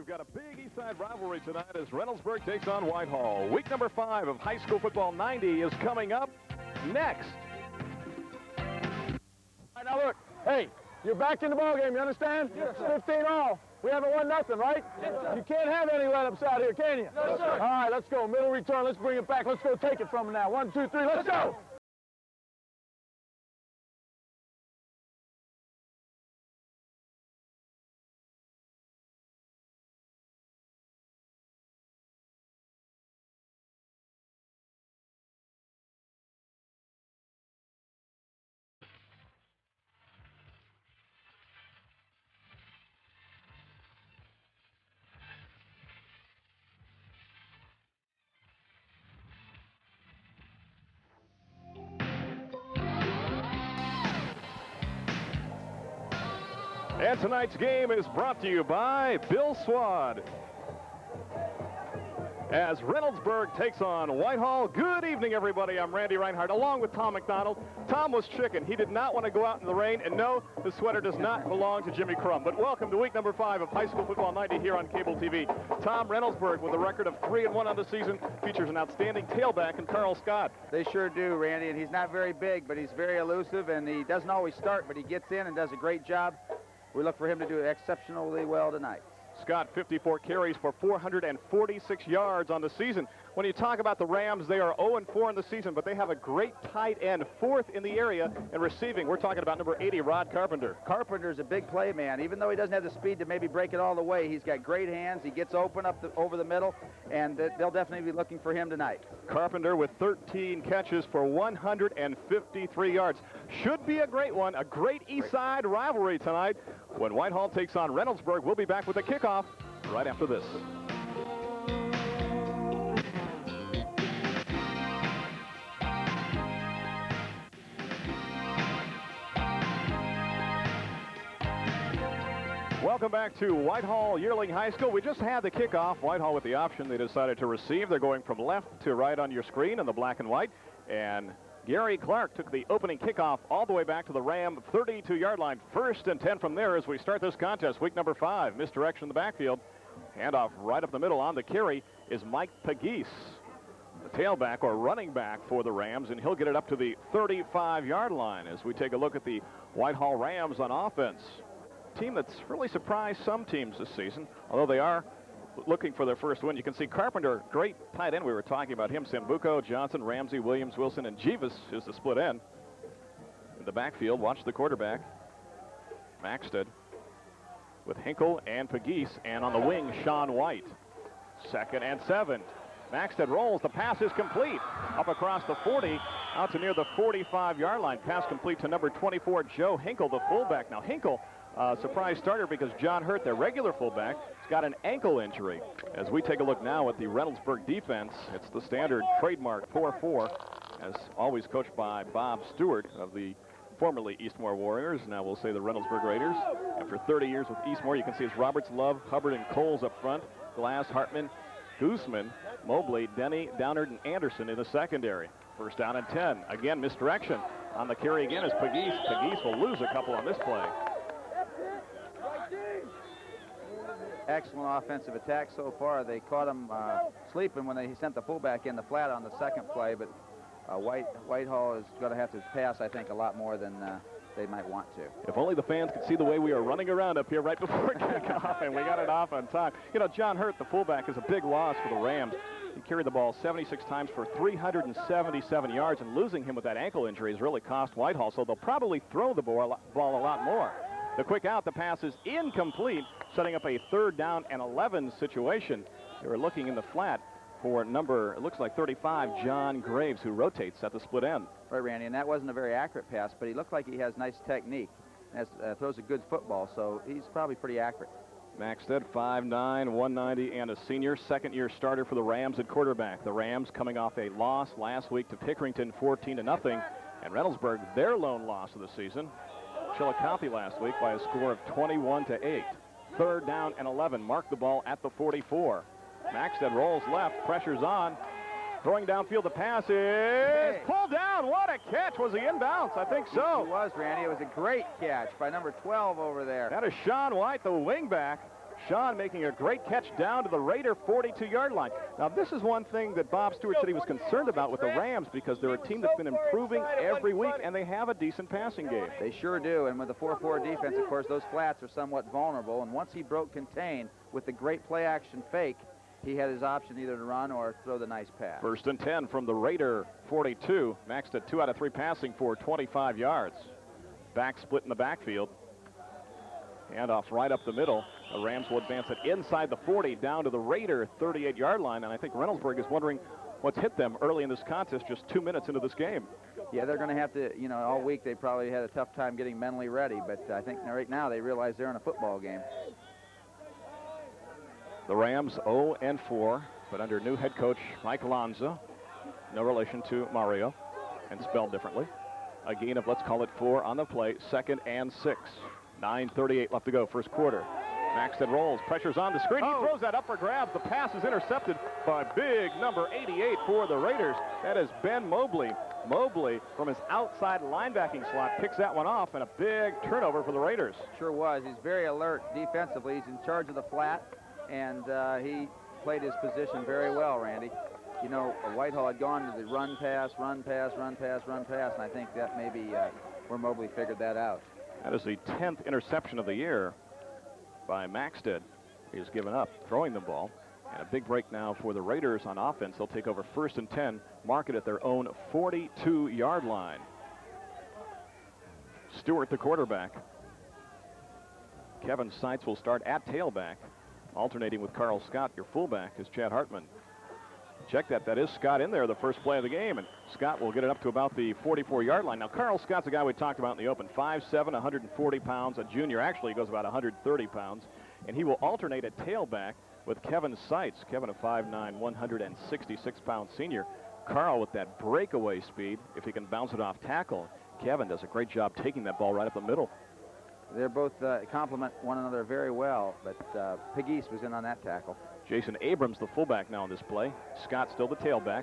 we've got a big East Side rivalry tonight as Reynoldsburg takes on Whitehall. Week number 5 of High School Football 90 is coming up next. All right, now look, hey, you're back in the ballgame, you understand? Yes, 15 all. We haven't won nothing, right? Yes, sir. You can't have any let-ups out here, can you? No, sir. All right, let's go. Middle return. Let's bring it back. Let's go take it from them now. 1, 2, 3. Let's go. And tonight's game is brought to you by Bill Swad. As Reynoldsburg takes on Whitehall. Good evening, everybody. I'm Randy Reinhardt, along with Tom McDonald. Tom was chicken. He did not want to go out in the rain, and no, the sweater does not belong to Jimmy Crum. But welcome to week number 5 of High School Football 90 here on cable TV. Tom, Reynoldsburg, with a record of 3-1 on the season, features an outstanding tailback in Carl Scott. They sure do, Randy, and he's not very big, but he's very elusive, and he doesn't always start, but he gets in and does a great job. We look for him to do exceptionally well tonight. Scott, 54 carries for 446 yards on the season. When you talk about the Rams, they are 0-4 in the season, but they have a great tight end, 4th in the area in receiving. We're talking about number 80, Rod Carpenter. Carpenter's a big play man. Even though he doesn't have the speed to maybe break it all the way, he's got great hands. He gets open over the middle, and they'll definitely be looking for him tonight. Carpenter with 13 catches for 153 yards. Should be a great one, a great East Side rivalry tonight. When Whitehall takes on Reynoldsburg, we'll be back with the kickoff right after this. Welcome back to Whitehall-Yearling High School. We just had the kickoff. Whitehall with the option they decided to receive. They're going from left to right on your screen in the black and white. And Gary Clark took the opening kickoff all the way back to the Ram 32-yard line. 1st and 10 from there as we start this contest. Week number 5. Misdirection in the backfield. Handoff right up the middle. On the carry is Mike Pegues, the tailback or running back for the Rams, and he'll get it up to the 35-yard line as we take a look at the Whitehall Rams on offense. Team that's really surprised some teams this season, although they are looking for their first win. You can see Carpenter, great tight end. We were talking about him. Sambuco, Johnson, Ramsey, Williams, Wilson, and Jeeves is the split end. In the backfield, watch the quarterback, Maxted, with Hinkle and Pegues, and on the wing, Sean White. 2nd and 7. Maxted rolls. The pass is complete. Up across the 40, out to near the 45-yard line. Pass complete to number 24, Joe Hinkle, the fullback. Now, Hinkle, surprise starter because John Hurt, their regular fullback, has got an ankle injury. As we take a look now at the Reynoldsburg defense, it's the standard trademark 4-4, as always coached by Bob Stewart of the formerly Eastmore Warriors. Now we'll say the Reynoldsburg Raiders. After 30 years with Eastmore, you can see it's Roberts, Love, Hubbard, and Coles up front. Glass, Hartman, Guzman, Mobley, Denny, Downard, and Anderson in the secondary. 1st down and 10. Again, misdirection. On the carry again is Pegues. Pegues will lose a couple on this play. Excellent offensive attack so far. They caught him sleeping when they sent the fullback in the flat on the second play, but Whitehall is going to have to pass, I think, a lot more than they might want to. If only the fans could see the way we are running around up here right before kickoff, and we got it off on time. You know, John Hurt, the fullback, is a big loss for the Rams. He carried the ball 76 times for 377 yards, and losing him with that ankle injury has really cost Whitehall, so they'll probably throw the ball a lot more. The quick out, the pass is incomplete, setting up a 3rd down and 11 situation. They were looking in the flat for number, it looks like 35, John Graves, who rotates at the split end. Right, Randy, and that wasn't a very accurate pass, but he looked like he has nice technique. Throws a good football, so he's probably pretty accurate. Maxted, 5'9", 190, and a senior, 2nd-year starter for the Rams at quarterback. The Rams coming off a loss last week to Pickerington, 14-0, and Reynoldsburg, their lone loss of the season. Chillicothe last week by a score of 21-8. 3rd down and 11. Mark the ball at the 44. Maxted rolls left, pressure's on. Throwing downfield, the pass is pulled down. What a catch. Was he inbounds? I think so. He was, Randy. It was a great catch by number 12 over there. That is Sean White, the wingback. Sean making a great catch down to the Raider 42-yard line. Now, this is one thing that Bob Stewart said he was concerned about with the Rams, because they're a team that's been improving every week, and they have a decent passing game. They sure do, and with the 4-4 defense, of course, those flats are somewhat vulnerable, and once he broke contain with the great play-action fake, he had his option either to run or throw the nice pass. 1st and 10 from the Raider 42. Maxed at 2 out of 3 passing for 25 yards. Back split in the backfield. Handoff right up the middle. The Rams will advance it inside the 40 down to the Raider 38-yard line, and I think Reynoldsburg is wondering what's hit them early in this contest, just 2 minutes into this game. Yeah, they're going to have to, you know, all week they probably had a tough time getting mentally ready, but I think right now they realize they're in a football game. The Rams 0-4, but under new head coach Mike Lanza, no relation to Mario, and spelled differently. A gain of, let's call it 4 on the play, 2nd and 6. 9:38 left to go, first quarter. Maxted rolls, pressure's on the screen. He throws that up for grabs. The pass is intercepted by big number 88 for the Raiders. That is Ben Mobley. Mobley, from his outside linebacking slot, picks that one off, and a big turnover for the Raiders. Sure was. He's very alert defensively. He's in charge of the flat, and he played his position very well, Randy. You know, Whitehall had gone to the run, pass, run, pass, run, pass, run, pass, and I think that may be where Mobley figured that out. That is the 10th interception of the year by Maxted. He's given up throwing the ball. And a big break now for the Raiders on offense. They'll take over 1st and 10, mark it at their own 42-yard line. Stewart, the quarterback. Kevin Seitz will start at tailback. Alternating with Carl Scott, your fullback, is Chad Hartman. Check that. That is Scott in there the first play of the game, and Scott will get it up to about the 44-yard line. Now, Carl Scott's a guy we talked about in the open. 5'7", 140 pounds, a junior. Actually, he goes about 130 pounds, and he will alternate at tailback with Kevin Seitz. Kevin, a 5'9", 166-pound senior. Carl with that breakaway speed, if he can bounce it off tackle. Kevin does a great job taking that ball right up the middle. They're both complement one another very well, but Pegues was in on that tackle. Jason Abrams, the fullback now on this play. Scott still the tailback.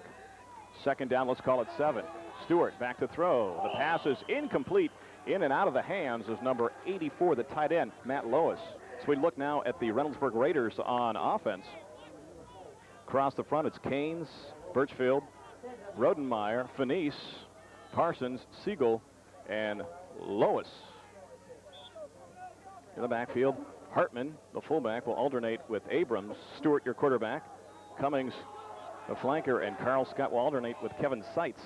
2nd down, let's call it 7. Stewart back to throw. The pass is incomplete. In and out of the hands is number 84, the tight end, Matt Lois. So we look now at the Reynoldsburg Raiders on offense. Across the front, it's Canes, Birchfield, Rodenmeyer, Finesse, Parsons, Siegel, and Lois. In the backfield, Hartman, the fullback, will alternate with Abrams. Stewart, your quarterback. Cummings, the flanker, and Carl Scott will alternate with Kevin Seitz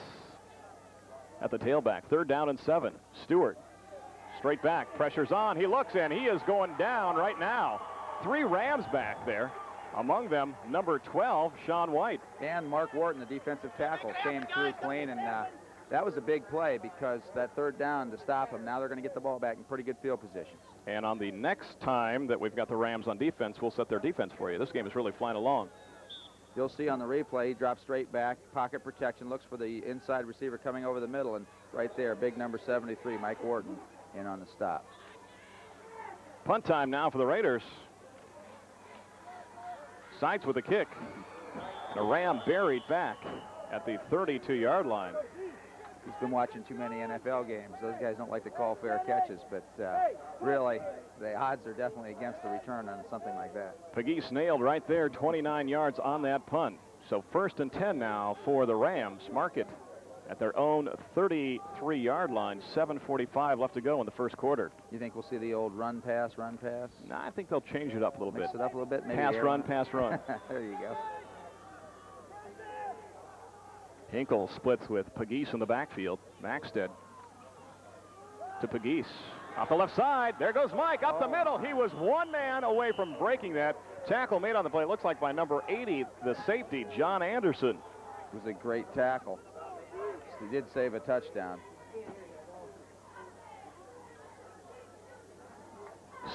at the tailback. 3rd down and 7. Stewart, straight back, pressure's on. He looks, and he is going down right now. 3 Rams back there. Among them, number 12, Sean White. And Mark Wharton, the defensive tackle, came through clean, and that was a big play because that 3rd down to stop him. Now they're going to get the ball back in pretty good field position. And on the next time that we've got the Rams on defense, we'll set their defense for you. This game is really flying along. You'll see on the replay, he drops straight back, pocket protection, looks for the inside receiver coming over the middle, and right there, big number 73, Mike Wharton, in on the stop. Punt time now for the Raiders. Seitz with a kick. A Ram buried back at the 32-yard line. He's been watching too many NFL games. Those guys don't like to call fair catches, but really, the odds are definitely against the return on something like that. Pegues nailed right there, 29 yards on that punt. So 1st and 10 now for the Rams. Mark it at their own 33-yard line. 7:45 left to go in the first quarter. You think we'll see the old run, pass, run, pass? No, I think they'll change it up a little bit. Mix it up a little bit, maybe pass, run, pass, run. There you go. Hinkle splits with Pegues in the backfield. Maxted to Pegues. Off the left side. There goes Mike up the middle. He was one man away from breaking that. Tackle made on the play. It looks like by number 80, the safety, John Anderson. It was a great tackle. He did save a touchdown.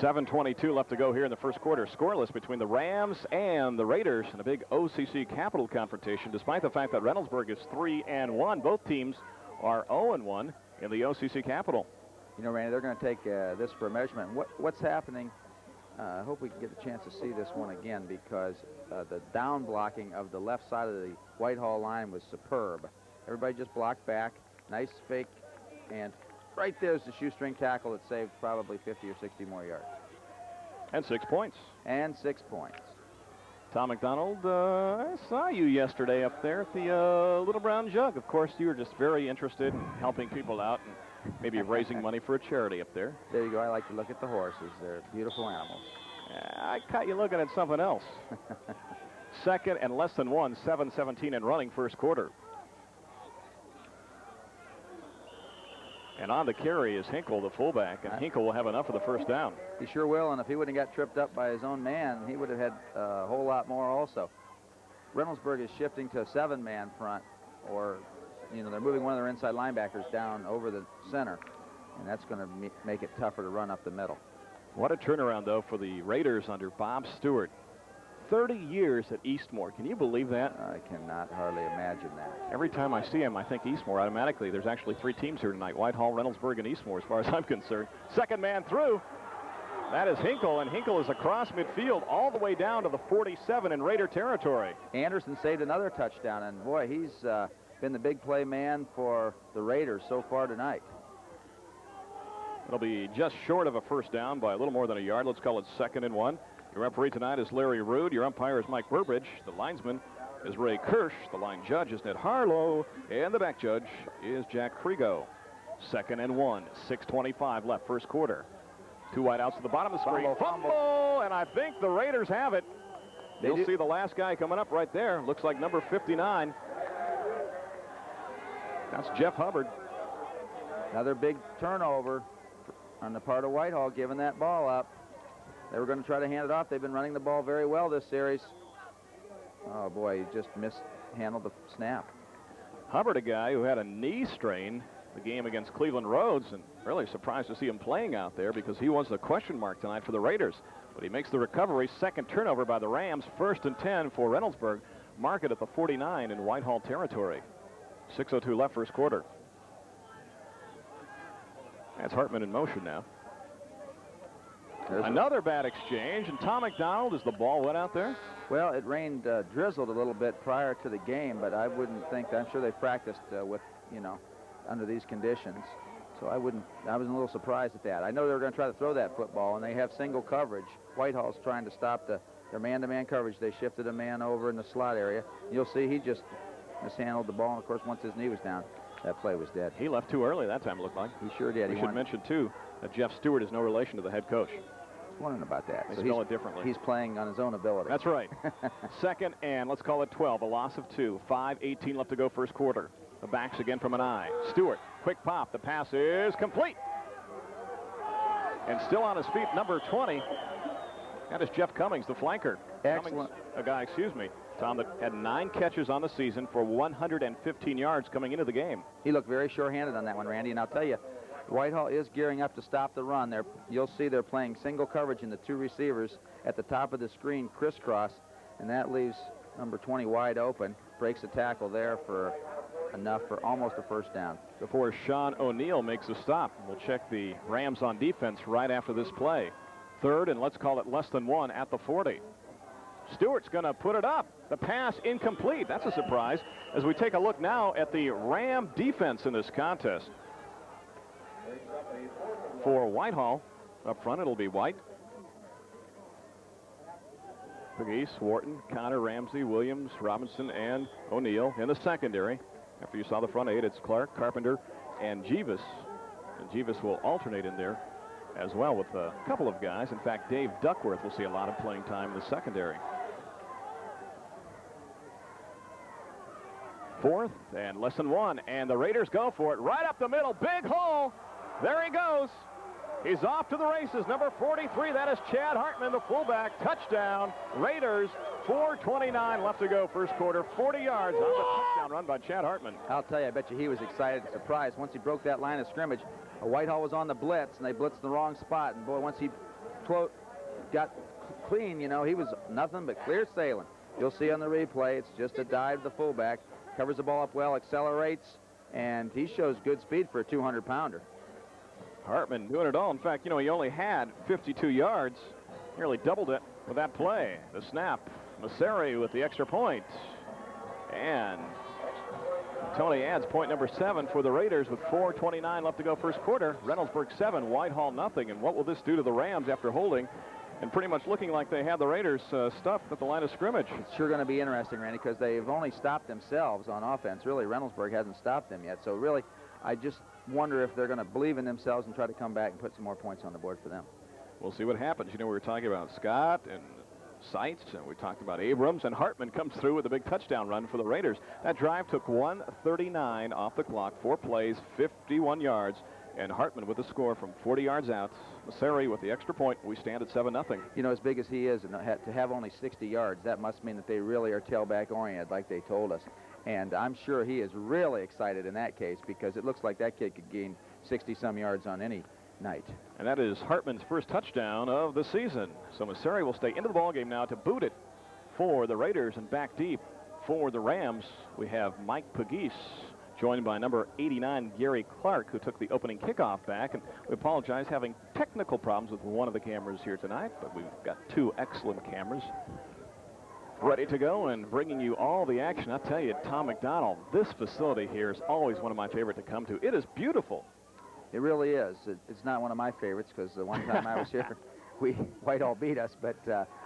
7:22 left to go here in the first quarter. Scoreless between the Rams and the Raiders in a big OCC Capital confrontation, despite the fact that Reynoldsburg is 3-1. Both teams are 0-1 in the OCC Capital. You know, Randy, they're going to take this for a measurement. What's happening? I hope we can get a chance to see this one again, because the down blocking of the left side of the Whitehall line was superb. Everybody just blocked back. Nice fake, and right there's the shoestring tackle that saved probably 50 or 60 more yards. And 6 points. And 6 points. Tom McDonald, I saw you yesterday up there at the Little Brown Jug. Of course, you were just very interested in helping people out and maybe raising money for a charity up there. There you go. I like to look at the horses. They're beautiful animals. I caught you looking at something else. Second and less than one, 7:17 and running first quarter. And on the carry is Hinkle, the fullback, and Hinkle will have enough for the first down. He sure will, and if he wouldn't have got tripped up by his own man, he would have had a whole lot more also. Reynoldsburg is shifting to a 7-man front, or, you know, they're moving one of their inside linebackers down over the center, and that's going to make it tougher to run up the middle. What a turnaround, though, for the Raiders under Bob Stewart. 30 years at Eastmoor. Can you believe that? I cannot hardly imagine that. Every time I see him, I think Eastmoor automatically. There's actually 3 teams here tonight, Whitehall, Reynoldsburg, and Eastmoor, as far as I'm concerned. Second man through. That is Hinkle, and Hinkle is across midfield all the way down to the 47 in Raider territory. Anderson saved another touchdown, and boy, he's been the big play man for the Raiders so far tonight. It'll be just short of a first down by a little more than a yard. Let's call it 2nd and 1. Your referee tonight is Larry Rude. Your umpire is Mike Burbridge. The linesman is Ray Kirsch. The line judge is Ned Harlow. And the back judge is Jack Frigo. 2nd and 1, 6:25 left first quarter. 2 wideouts to the bottom of the screen. Fumble, and I think the Raiders have it. You'll see the last guy coming up right there. Looks like number 59. That's Jeff Hubbard. Another big turnover on the part of Whitehall, giving that ball up. They were going to try to hand it off. They've been running the ball very well this series. Oh, boy, he just mishandled the snap. Hubbard, a guy who had a knee strain the game against Cleveland Rhodes, and really surprised to see him playing out there because he was the question mark tonight for the Raiders. But he makes the recovery. Second turnover by the Rams. 1st and 10 for Reynoldsburg. Mark it at the 49 in Whitehall territory. 6:02 left first quarter. That's Hartman in motion now. Another bad exchange, and Tom McDonald, as the ball went out there. Well, it rained, drizzled a little bit prior to the game, but I wouldn't think, I'm sure they practiced with, you know, under these conditions. So I was a little surprised at that. I know they were going to try to throw that football, and they have single coverage. Whitehall's trying to stop their man-to-man coverage. They shifted a man over in the slot area. You'll see he just mishandled the ball, and of course, once his knee was down, that play was dead. He left too early that time, it looked like. He sure did. We should mention, too, that Jeff Stewart is no relation to the head coach. Wondering about that. They spell it differently. He's playing on his own ability. That's right. 2nd and let's call it 12. A loss of 2. 5:18 left to go first quarter. The backs again from an eye. Stewart, quick pop. The pass is complete. And still on his feet, number 20. That is Jeff Cummings, the flanker. Excellent. Tom, that had 9 catches on the season for 115 yards coming into the game. He looked very sure-handed on that one, Randy, and I'll tell you, Whitehall is gearing up to stop the run. You'll see they're playing single coverage in the 2 receivers at the top of the screen, crisscross, and that leaves number 20 wide open. Breaks a tackle there for enough for almost a first down. Before Sean O'Neill makes a stop, we'll check the Rams on defense right after this play. 3rd and let's call it less than 1 at the 40. Stewart's going to put it up. The pass incomplete. That's a surprise as we take a look now at the Ram defense in this contest. For Whitehall, up front it'll be White, McGee, Wharton, Connor, Ramsey, Williams, Robinson, and O'Neill. In the secondary, after you saw the front 8, it's Clark, Carpenter, and Jeeves. And Jeeves will alternate in there as well with a couple of guys. In fact, Dave Duckworth will see a lot of playing time in the secondary. 4th and less than 1, and the Raiders go for it right up the middle. Big hole. There he goes. He's off to the races. Number 43, that is Chad Hartman, the fullback. Touchdown, Raiders. 4:29 left to go first quarter. 40 yards on the touchdown run by Chad Hartman. I'll tell you, I bet you he was excited and surprised. Once he broke that line of scrimmage, Whitehall was on the blitz, and they blitzed in the wrong spot. And, boy, once he got clean, you know, he was nothing but clear sailing. You'll see on the replay, it's just a dive to the fullback. Covers the ball up well, accelerates, and he shows good speed for a 200-pounder. Hartman doing it all. In fact, you know, he only had 52 yards. Nearly doubled it with that play. The snap. Masseri with the extra point. And Tony adds point number 7 for the Raiders with 4:29 left to go first quarter. Reynoldsburg 7, Whitehall nothing. And what will this do to the Rams after holding and pretty much looking like they had the Raiders stuffed at the line of scrimmage. It's sure going to be interesting, Randy, because they've only stopped themselves on offense. Really, Reynoldsburg hasn't stopped them yet. So really, I just wonder if they're going to believe in themselves and try to come back and put some more points on the board for them. We'll see what happens. You know, we were talking about Scott and Seitz, and we talked about Abrams, and Hartman comes through with a big touchdown run for the Raiders. That drive took 1:39 off the clock, 4 plays, 51 yards, and Hartman with the score from 40 yards out. Masseri with the extra point. We stand at 7-0. You know, as big as he is, and to have only 60 yards, that must mean that they really are tailback oriented, like they told us. And I'm sure he is really excited in that case, because it looks like that kid could gain 60-some yards on any night. And that is Hartman's first touchdown of the season. So Masseri will stay into the ballgame now to boot it for the Raiders, and back deep for the Rams. We have Mike Pegues, joined by number 89, Gary Clark, who took the opening kickoff back. And we apologize, having technical problems with one of the cameras here tonight, but we've got 2 excellent cameras ready to go and bringing you all the action. I'll tell you, Tom Mcdonald, this facility here is always one of my favorite to come to. It is beautiful. It really is. It's not one of my favorites, because the one time I was here, Whitehall beat us. But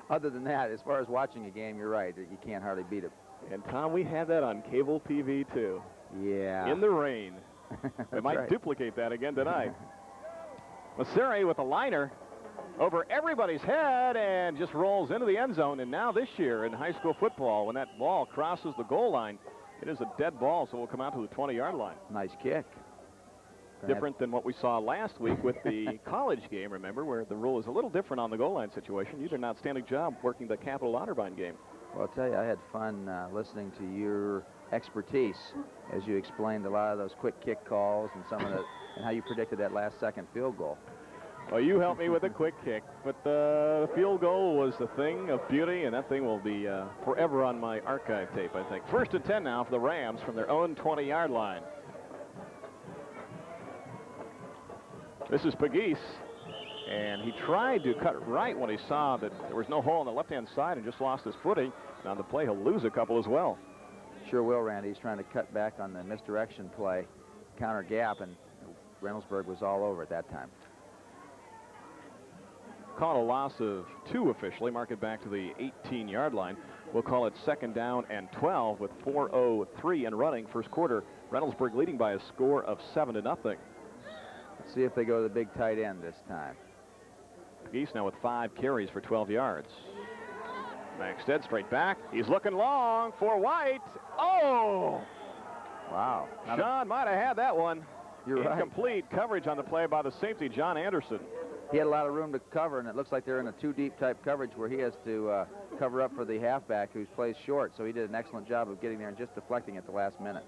other than that, as far as watching a game, you're right. You can't hardly beat it. And, Tom, we had that on cable TV, too. Yeah. In the rain. We might right. duplicate that again tonight. Masseri with a liner over everybody's head and just rolls into the end zone. And now this year in high school football, when that ball crosses the goal line, it is a dead ball, so we'll come out to the 20-yard line. Nice kick. Different than what we saw last week with the college game, remember, where the rule is a little different on the goal line situation. You did an outstanding job working the Capital Otterbein game. Well, I'll tell you, I had fun listening to your expertise as you explained a lot of those quick kick calls and some of the, and how you predicted that last-second field goal. Well, you helped me with a quick kick, but the field goal was a thing of beauty, and that thing will be forever on my archive tape, I think. 1st and 10 now for the Rams from their own 20-yard line. This is Pegues, and he tried to cut right when he saw that there was no hole on the left-hand side and just lost his footing. And on the play, he'll lose a couple as well. Sure will, Randy. He's trying to cut back on the misdirection play, counter gap, and Reynoldsburg was all over at that time. Caught a loss of 2 officially, mark it back to the 18-yard line. We'll call it 2nd down and 12 with 4:03 in running. First quarter, Reynoldsburg leading by a score of 7-0. Let's see if they go to the big tight end this time. Pegues now with 5 carries for 12 yards. Maxted straight back. He's looking long for White. Oh! Wow. John might have had that one. You're right. Incomplete coverage on the play by the safety, John Anderson. He had a lot of room to cover, and it looks like they're in a 2-deep type coverage where he has to cover up for the halfback who's plays short. So he did an excellent job of getting there and just deflecting at the last minute.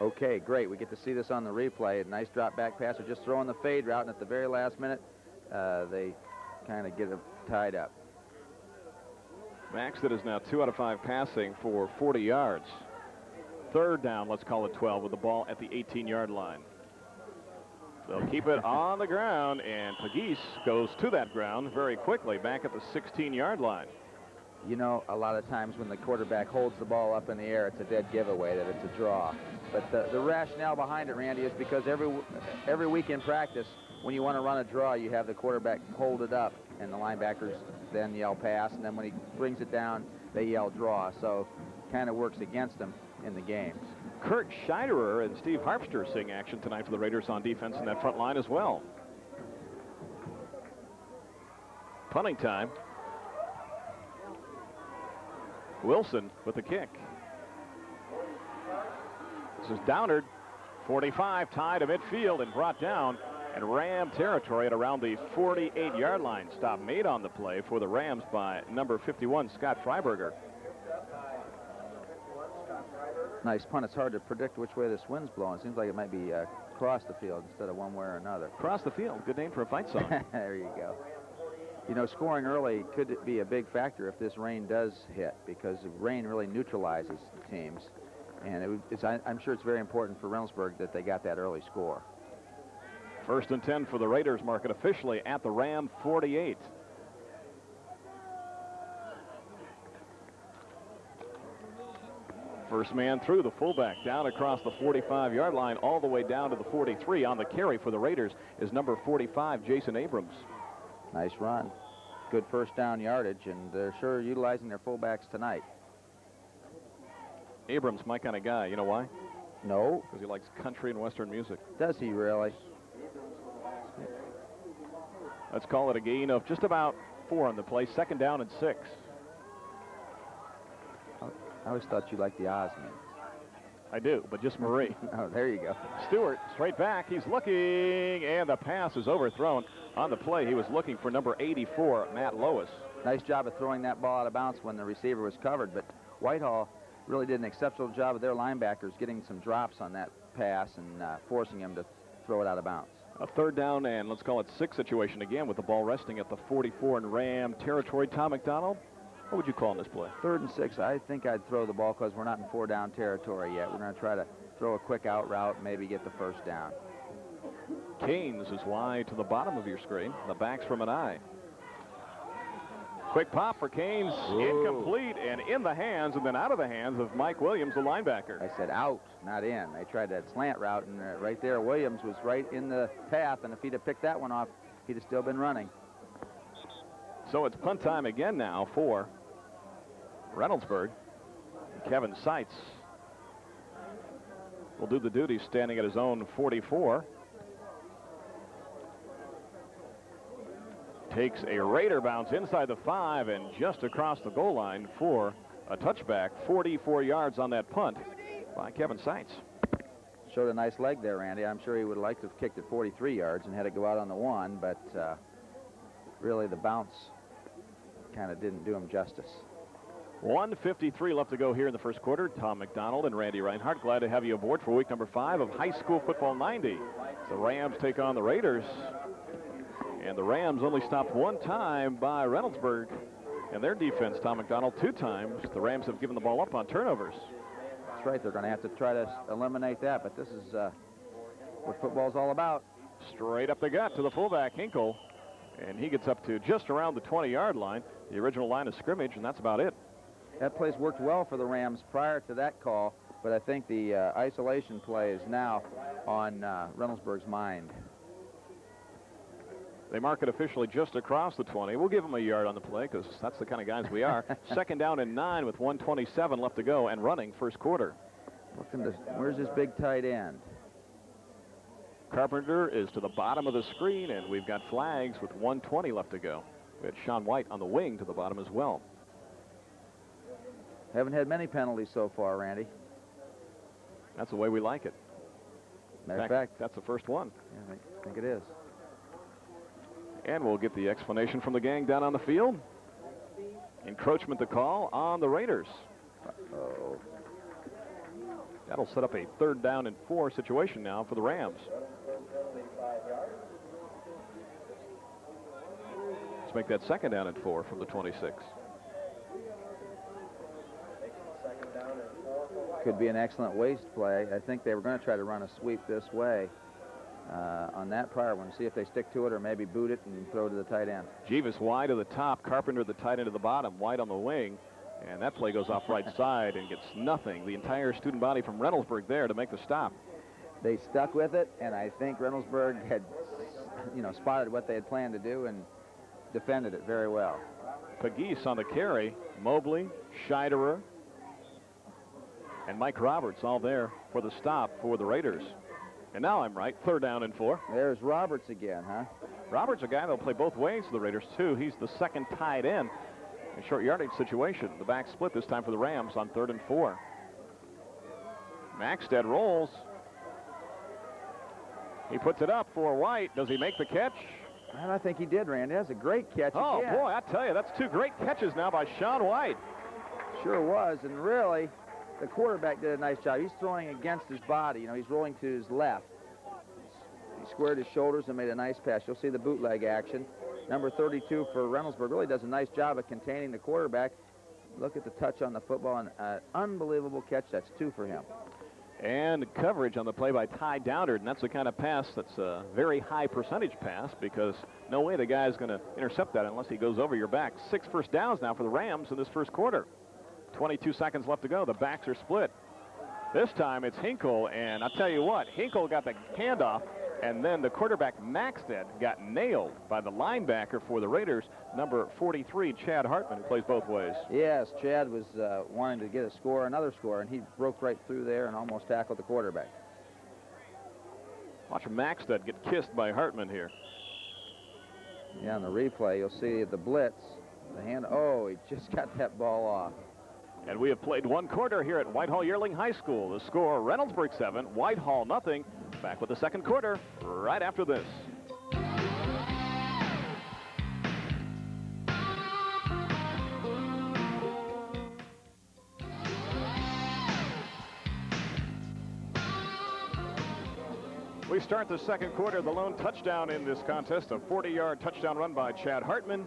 Okay, great. We get to see this on the replay. A nice drop back passer, just throwing the fade route, and at the very last minute, they kind of get it tied up. Max, that is now 2 out of 5 passing for 40 yards. 3rd down, let's call it 12, with the ball at the 18-yard line. They'll keep it on the ground, and Pegues goes to that ground very quickly, back at the 16-yard line. You know, a lot of times when the quarterback holds the ball up in the air, it's a dead giveaway that it's a draw. But the rationale behind it, Randy, is because every week in practice, when you want to run a draw, you have the quarterback hold it up, and the linebackers then yell pass, and then when he brings it down, they yell draw. So kind of works against them in the games. Kurt Scheiderer and Steve Harpster seeing action tonight for the Raiders on defense in that front line as well. Punting time. Wilson with the kick. This is Downard, 45, tied to midfield and brought down and Ram territory at around the 48-yard line. Stop made on the play for the Rams by number 51, Scott Freiberger. Nice punt. It's hard to predict which way this wind's blowing. It seems like it might be across the field instead of one way or another. Across the field. Good name for a fight song. There you go. You know, scoring early could be a big factor if this rain does hit, because rain really neutralizes teams. And I'm sure it's very important for Reynoldsburg that they got that early score. 1st and 10 for the Raiders, market officially at the Ram 48. First man through, the fullback, down across the 45-yard line, all the way down to the 43. On the carry for the Raiders is number 45, Jason Abrams. Nice run. Good first down yardage, and they're sure utilizing their fullbacks tonight. Abrams, my kind of guy. You know why? No. Because he likes country and Western music. Does he really? Let's call it a gain of just about 4 on the play. Second down and 6. I always thought you liked the Osmonds. I do, but just Marie. Oh, there you go. Stewart straight back. He's looking, and the pass is overthrown. On the play, he was looking for number 84, Matt Lois. Nice job of throwing that ball out of bounds when the receiver was covered, but Whitehall really did an exceptional job of their linebackers getting some drops on that pass and forcing him to throw it out of bounds. A third down and let's call it 6 situation again with the ball resting at the 44 in Ram territory. Tom McDonald, what would you call in this play? 3rd and 6, I think I'd throw the ball because we're not in 4-down territory yet. We're going to try to throw a quick out route, maybe get the first down. Keynes is wide to the bottom of your screen. The back's from an eye. Quick pop for Keynes, incomplete, and in the hands and then out of the hands of Mike Williams, the linebacker. I said out, not in. They tried that slant route, and right there, Williams was right in the path, and if he'd have picked that one off, he'd have still been running. So it's punt time again now for Reynoldsburg. Kevin Seitz will do the duty standing at his own 44. Takes a Raider bounce inside the 5 and just across the goal line for a touchback. 44 yards on that punt by Kevin Seitz. Showed a nice leg there, Randy. I'm sure he would have liked to have kicked it 43 yards and had to go out on the 1, but really the bounce kind of didn't do him justice. 1:53 left to go here in the first quarter. Tom McDonald and Randy Reinhardt, glad to have you aboard for week number 5 of High School Football 90. The Rams take on the Raiders. And the Rams only stopped 1 time by Reynoldsburg. And their defense, Tom McDonald, 2 times. The Rams have given the ball up on turnovers. That's right. They're going to have to try to eliminate that. But this is what football's all about. Straight up the gut to the fullback, Hinkle. And he gets up to just around the 20-yard line, the original line of scrimmage, and that's about it. That play's worked well for the Rams prior to that call. But I think the isolation play is now on Reynoldsburg's mind. They mark it officially just across the 20. We'll give them a yard on the play because that's the kind of guys we are. Second down and 9 with 1:27 left to go and running first quarter. Where's this big tight end? Carpenter is to the bottom of the screen, and we've got flags with 1:20 left to go. We had Sean White on the wing to the bottom as well. Haven't had many penalties so far, Randy. That's the way we like it. Matter of fact, that's the first one. Yeah, I think it is. And we'll get the explanation from the gang down on the field. Encroachment to call on the Raiders. Uh-oh. That'll set up a 3rd down and 4 situation now for the Rams. Let's make that 2nd down and 4 from the 26. Could be an excellent waste play. I think they were going to try to run a sweep this way on that prior one. See if they stick to it or maybe boot it and throw to the tight end. Jeeves wide to the top, Carpenter the tight end to the bottom, White on the wing. And that play goes off right side and gets nothing. The entire student body from Reynoldsburg there to make the stop. They stuck with it, and I think Reynoldsburg had, spotted what they had planned to do and defended it very well. Pegues on the carry, Mobley, Scheiderer, and Mike Roberts all there for the stop for the Raiders. And now I'm right, 3rd down and 4. There's Roberts again, huh? Roberts, a guy that'll play both ways for the Raiders, too. He's the 2nd tight end. A short yardage situation. The back split this time for the Rams on 3rd and 4. Maxted rolls. He puts it up for White. Does he make the catch? And I think he did, Randy. That's a great catch Oh, again. boy, I tell you, that's 2 great catches now by Sean White. Sure was, and really, the quarterback did a nice job. He's throwing against his body. He's rolling to his left. He squared his shoulders and made a nice pass. You'll see the bootleg action. Number 32 for Reynoldsburg really does a nice job of containing the quarterback. Look at the touch on the football, and an unbelievable catch. That's 2 for him. And coverage on the play by Ty Downard, and that's the kind of pass that's a very high percentage pass because no way the guy's going to intercept that unless he goes over your back. 6 first downs now for the Rams in this first quarter. 22 seconds left to go. The backs are split. This time it's Hinkle, and I'll tell you what, Hinkle got the handoff, and then the quarterback Maxted got nailed by the linebacker for the Raiders, number 43, Chad Hartman, who plays both ways. Yes, Chad was wanting to get a score, another score, and he broke right through there and almost tackled the quarterback. Watch Maxted get kissed by Hartman here. Yeah, on the replay, you'll see the blitz, the hand. Oh, he just got that ball off. And we have played one quarter here at Whitehall-Yearling High School. The score, Reynoldsburg 7, Whitehall nothing. Back with the second quarter right after this. We start the second quarter. The lone touchdown in this contest, a 40-yard touchdown run by Chad Hartman.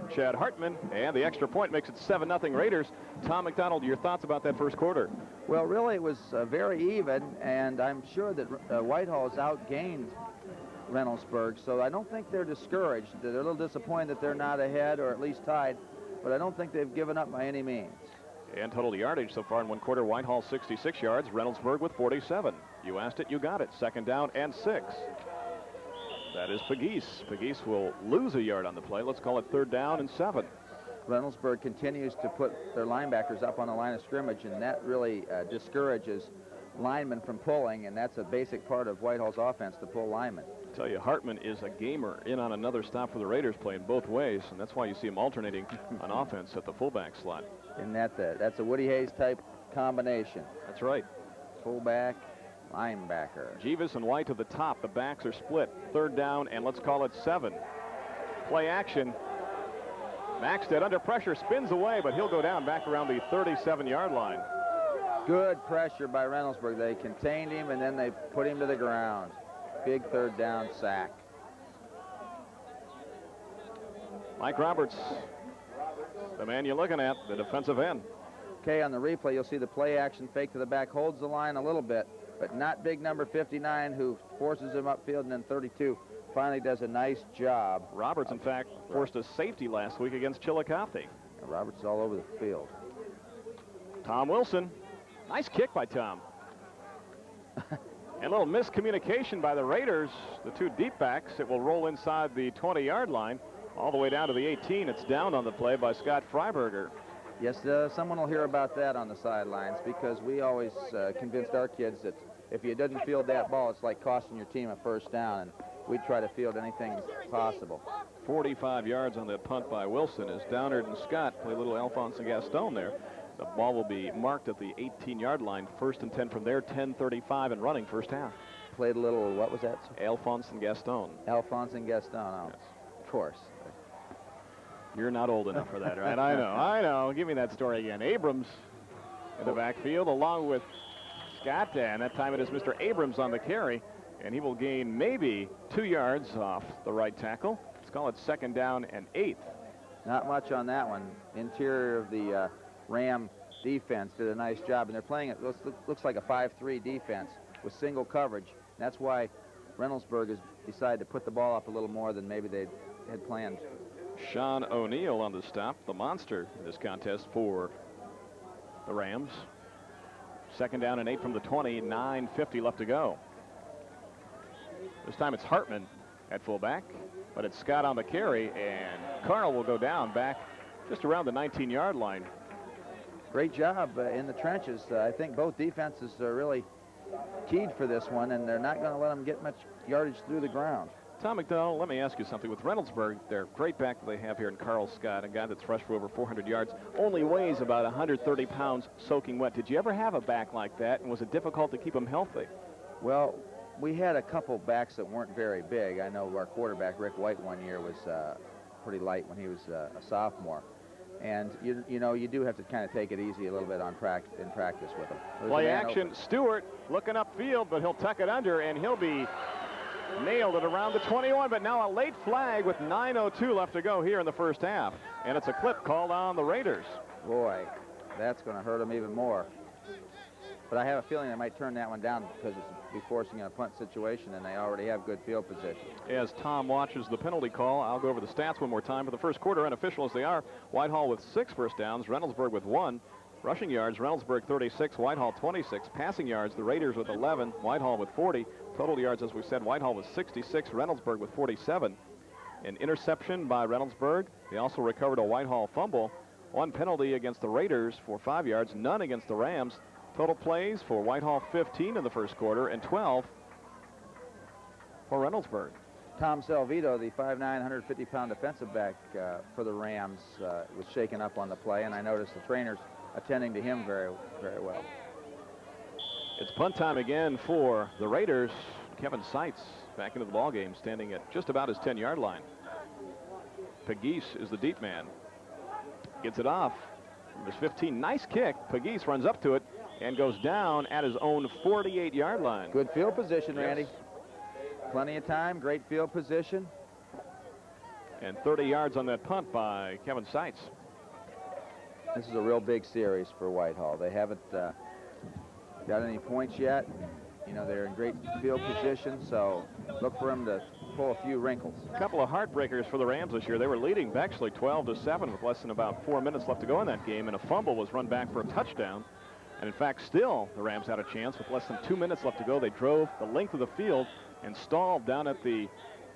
And the extra point makes it 7-0 Raiders. Tom McDonald, your thoughts about that first quarter? Well, really, it was very even, and I'm sure that Whitehall has outgained Reynoldsburg, so I don't think they're discouraged. They're a little disappointed that they're not ahead or at least tied, but I don't think they've given up by any means. And total yardage so far in one quarter, Whitehall 66 yards, Reynoldsburg with 47. You asked it, you got it. Second down and 6. That is Pegues. Pegues will lose a yard on the play. Let's call it third down and 7. Reynoldsburg continues to put their linebackers up on the line of scrimmage, and that really discourages linemen from pulling, and that's a basic part of Whitehall's offense, to pull linemen. I tell you, Hartman is a gamer in on another stop for the Raiders, playing both ways, and that's why you see him alternating on offense at the fullback slot. And that's a Woody Hayes type combination. That's right. Fullback, linebacker. Jeeves and White to the top. The backs are split. Third down, and let's call it 7. Play action. Maxted under pressure, spins away, but he'll go down back around the 37-yard line. Good pressure by Reynoldsburg. They contained him, and then they put him to the ground. Big third down sack. Mike Roberts, the man you're looking at, the defensive end. Okay, on the replay, you'll see the play action fake to the back, holds the line a little bit, but not big number 59, who forces him upfield, and then 32 finally does a nice job. Roberts, in fact, forced a safety last week against Chillicothe. Roberts is all over the field. Tom Wilson. Nice kick by Tom. And a little miscommunication by the Raiders. The two deep backs. It will roll inside the 20-yard line all the way down to the 18. It's down on the play by Scott Freiberger. Yes, someone will hear about that on the sidelines, because we always convinced our kids that if you didn't field that ball, it's like costing your team a first down, and we try to field anything possible. 45 yards on that punt by Wilson as Downard and Scott play a little Alphonse and Gaston there. The ball will be marked at the 18-yard line. First and 10 from there, 10:35 and running first half. Played a little, what was that? Alphonse and Gaston. Alphonse and Gaston, oh, yes. Of course. You're not old enough for that, right? I know. Give me that story again. Abrams in the backfield along with Scott, and that time it is Mr. Abrams on the carry, and he will gain maybe 2 yards off the right tackle. Let's call it second down and 8. Not much on that one. Interior of the Ram defense did a nice job, and they're playing it, looks like a 5-3 defense with single coverage. That's why Reynoldsburg has decided to put the ball up a little more than maybe they had planned. Sean O'Neill on the stop, the monster in this contest for the Rams. Second down and 8 from the 20, 9:50 left to go. This time it's Hartman at fullback, but it's Scott on the carry, and Carl will go down back just around the 19-yard line. Great job in the trenches. I think both defenses are really keyed for this one, and they're not going to let them get much yardage through the ground. Tom McDonald, let me ask you something. With Reynoldsburg, their great back that they have here in Carl Scott, a guy that's rushed for over 400 yards, only weighs about 130 pounds soaking wet. Did you ever have a back like that, and was it difficult to keep him healthy? Well, we had a couple backs that weren't very big. I know our quarterback, Rick White, one year was pretty light when he was a sophomore. And, you know, you do have to kind of take it easy a little bit in practice with him. Play action, open. Stewart looking upfield, but he'll tuck it under, and he'll be nailed at around the 21, but now a late flag with 9:02 left to go here in the first half. And it's a clip called on the Raiders. Boy, that's going to hurt them even more. But I have a feeling they might turn that one down because it's be forcing a punt situation, and they already have good field position. As Tom watches the penalty call, I'll go over the stats one more time. For the first quarter, unofficial as they are, Whitehall with 6 first downs, Reynoldsburg with 1. Rushing yards, Reynoldsburg 36, Whitehall 26. Passing yards, the Raiders with 11, Whitehall with 40. Total yards, as we said, Whitehall with 66, Reynoldsburg with 47. An interception by Reynoldsburg. They also recovered a Whitehall fumble. One penalty against the Raiders for 5 yards, none against the Rams. Total plays for Whitehall 15 in the first quarter and 12 for Reynoldsburg. Tom Selvito, the 5'9", 150-pound defensive back for the Rams, was shaken up on the play, and I noticed the trainers attending to him very, very well. It's punt time again for the Raiders. Kevin Seitz back into the ball game, standing at just about his 10-yard line. Pegues is the deep man. Gets it off from his 15. Nice kick. Pegues runs up to it and goes down at his own 48-yard line. Good field position, Randy. Plenty of time, great field position. And 30 yards on that punt by Kevin Seitz. This is a real big series for Whitehall. They haven't got any points yet. You know, they're in great field position, so look for them to pull a few wrinkles. A couple of heartbreakers for the Rams this year. They were leading Bexley 12-7 with less than about 4 minutes left to go in that game, and a fumble was run back for a touchdown. And in fact, still, the Rams had a chance with less than 2 minutes left to go. They drove the length of the field and stalled down at the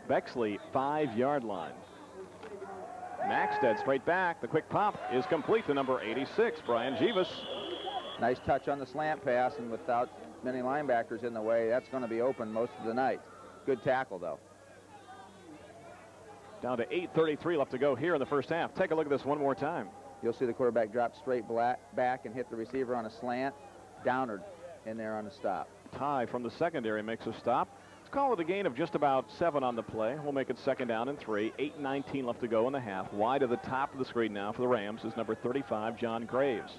Bexley 5-yard line. Maxted straight back. The quick pop is complete to number 86, Brian Jeevis. Nice touch on the slant pass, and without many linebackers in the way, that's going to be open most of the night. Good tackle, though. Down to 8:33 left to go here in the first half. Take a look at this one more time. You'll see the quarterback drop straight back and hit the receiver on a slant. Downward in there on the stop. Ty from the secondary makes a stop. Let's call it a gain of just about 7 on the play. We'll make it second down and 3. 8:19 left to go in the half. Wide of the top of the screen now for the Rams is number 35, John Graves.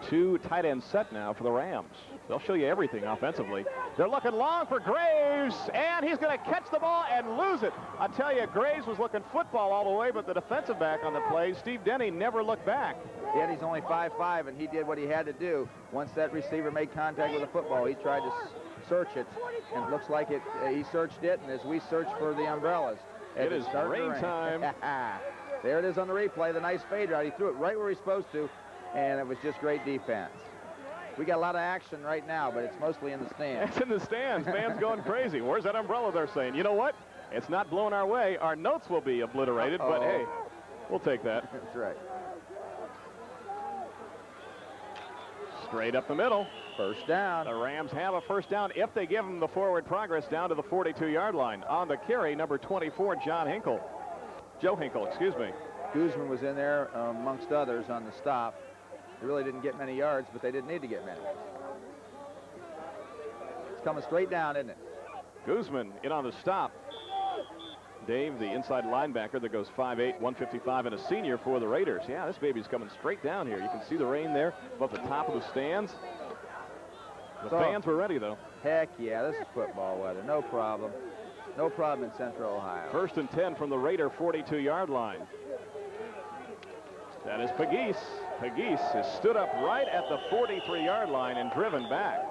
2 tight end set now for the Rams. They'll show you everything offensively. They're looking long for Graves, and he's going to catch the ball and lose it. I tell you, Graves was looking football all the way, but the defensive back on the play, Steve Denny, never looked back. Yet he's only 5'5", and he did what he had to do. Once that receiver made contact with the football, he tried to search it, and it looks like he searched it, and as we search for the umbrellas. It is rain time. There it is on the replay, the nice fade route. He threw it right where he's supposed to, and it was just great defense. We got a lot of action right now, but it's mostly in the stands. It's in the stands. Fans going crazy. Where's that umbrella, they're saying? You know what? It's not blowing our way. Our notes will be obliterated, but hey, we'll take that. That's right. Straight up the middle. First down. The Rams have a first down if they give them the forward progress down to the 42-yard line. On the carry, number 24, Joe Hinkle, excuse me. Guzman was in there amongst others on the stop. They really didn't get many yards, but they didn't need to get many. It's coming straight down, isn't it? Guzman in on the stop. Dave, the inside linebacker that goes 5'8", 155, and a senior for the Raiders. Yeah, this baby's coming straight down here. You can see the rain there above the top of the stands. The fans were ready, though. Heck yeah, this is football weather. No problem. No problem in Central Ohio. First and 10 from the Raider 42-yard line. That is Pegues. Pegues has stood up right at the 43-yard line and driven back.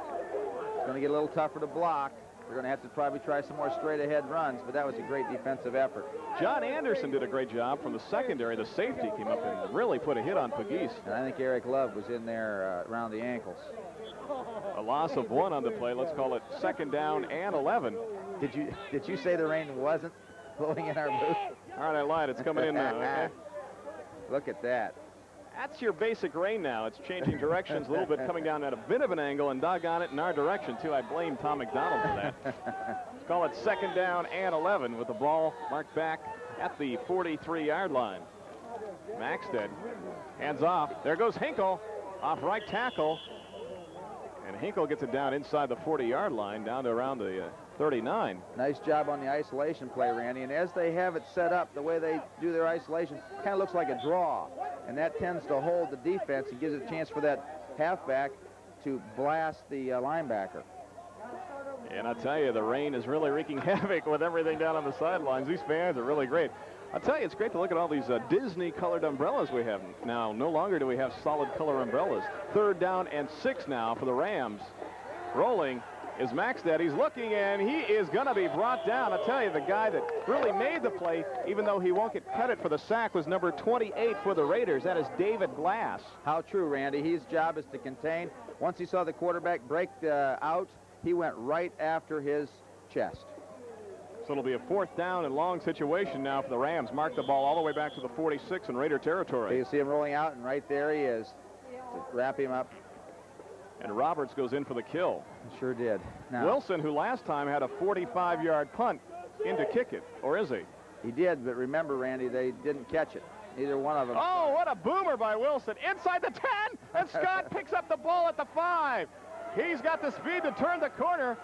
It's going to get a little tougher to block. They're going to have to probably try some more straight-ahead runs, but that was a great defensive effort. John Anderson did a great job from the secondary. The safety came up and really put a hit on Pegues. And I think Eric Love was in there around the ankles. A loss of 1 on the play. Let's call it second down and 11. Did you say the rain wasn't blowing in our booth? All right, I lied. It's coming in now. Okay? Look at that. That's your basic rain now. It's changing directions a little bit, coming down at a bit of an angle, and doggone it in our direction, too. I blame Tom Mcdonald for that. Let's call it second down and 11 with the ball marked back at the 43-yard line. Maxted hands off. There goes Hinkle off right tackle. And Hinkle gets it down inside the 40-yard line, down to around the 39. Nice job on the isolation play, Randy. And as they have it set up, the way they do their isolation, kind of looks like a draw. And that tends to hold the defense and gives it a chance for that halfback to blast the linebacker. And I tell you, the rain is really wreaking havoc with everything down on the sidelines. These fans are really great. I tell you, it's great to look at all these Disney-colored umbrellas we have now. No longer do we have solid color umbrellas. Third down and 6 now for the Rams. Rolling is Maxted. He's looking, and he is going to be brought down. I tell you, the guy that really made the play, even though he won't get credit for the sack, was number 28 for the Raiders. That is David Glass. How true, Randy. His job is to contain. Once he saw the quarterback break out, he went right after his chest. So it'll be a 4th down and long situation now for the Rams. Mark the ball all the way back to the 46 in Raider territory. So you see him rolling out, and right there he is to wrap him up. And Roberts goes in for the kill. Sure did. Now, Wilson, who last time had a 45-yard punt, in to kick it, or is he? He did, but remember, Randy, they didn't catch it. Neither one of them. Oh, what a boomer by Wilson. Inside the 10, and Scott picks up the ball at the 5. He's got the speed to turn the corner,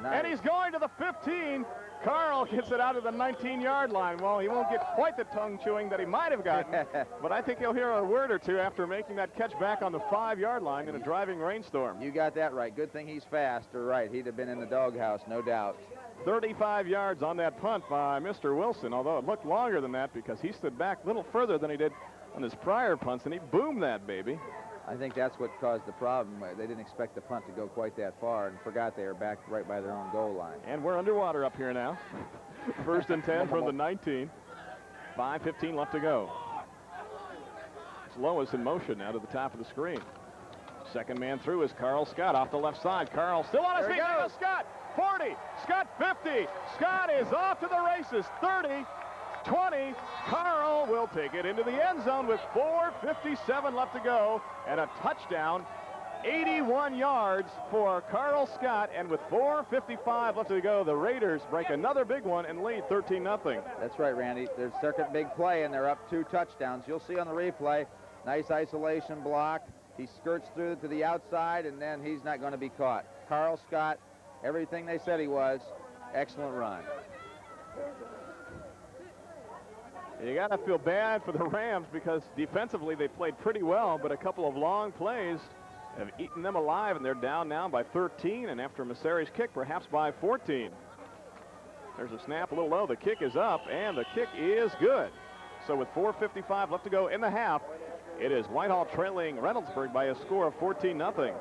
Nice. and he's going to the 15. Carl gets it out of the 19-yard line. Well, he won't get quite the tongue chewing that he might have gotten, but I think he'll hear a word or two after making that catch back on the 5-yard line in a driving rainstorm. You got that right. Good thing he's fast. Or right, he'd have been in the doghouse, no doubt. 35 yards on that punt by Mr. Wilson, although it looked longer than that because he stood back a little further than he did on his prior punts, and he boomed that baby. I think that's what caused the problem. They didn't expect the punt to go quite that far and forgot they were back right by their own goal line. And we're underwater up here now. 1st and 10 from the 19. 5:15 left to go. It's Lois in motion now to the top of the screen. Second man through is Carl Scott off the left side. Carl still on his feet. There goes Scott. 40. Scott 50. Scott is off to the races. 30. 20. Carl will take it into the end zone with 4:57 left to go and a touchdown. 81 yards for Carl Scott, and with 4:55 left to go, the Raiders break another big one and lead 13-0. That's right, Randy. Their second big play, and they're up 2 touchdowns. You'll see on the replay, nice isolation block. He skirts through to the outside, and then he's not going to be caught. Carl Scott, everything they said he was, excellent run. You got to feel bad for the Rams because defensively they played pretty well, but a couple of long plays have eaten them alive, and they're down now by 13, and after Masseri's kick, perhaps by 14. There's a snap a little low. The kick is up, and the kick is good. So with 4:55 left to go in the half, it is Whitehall trailing Reynoldsburg by a score of 14-0.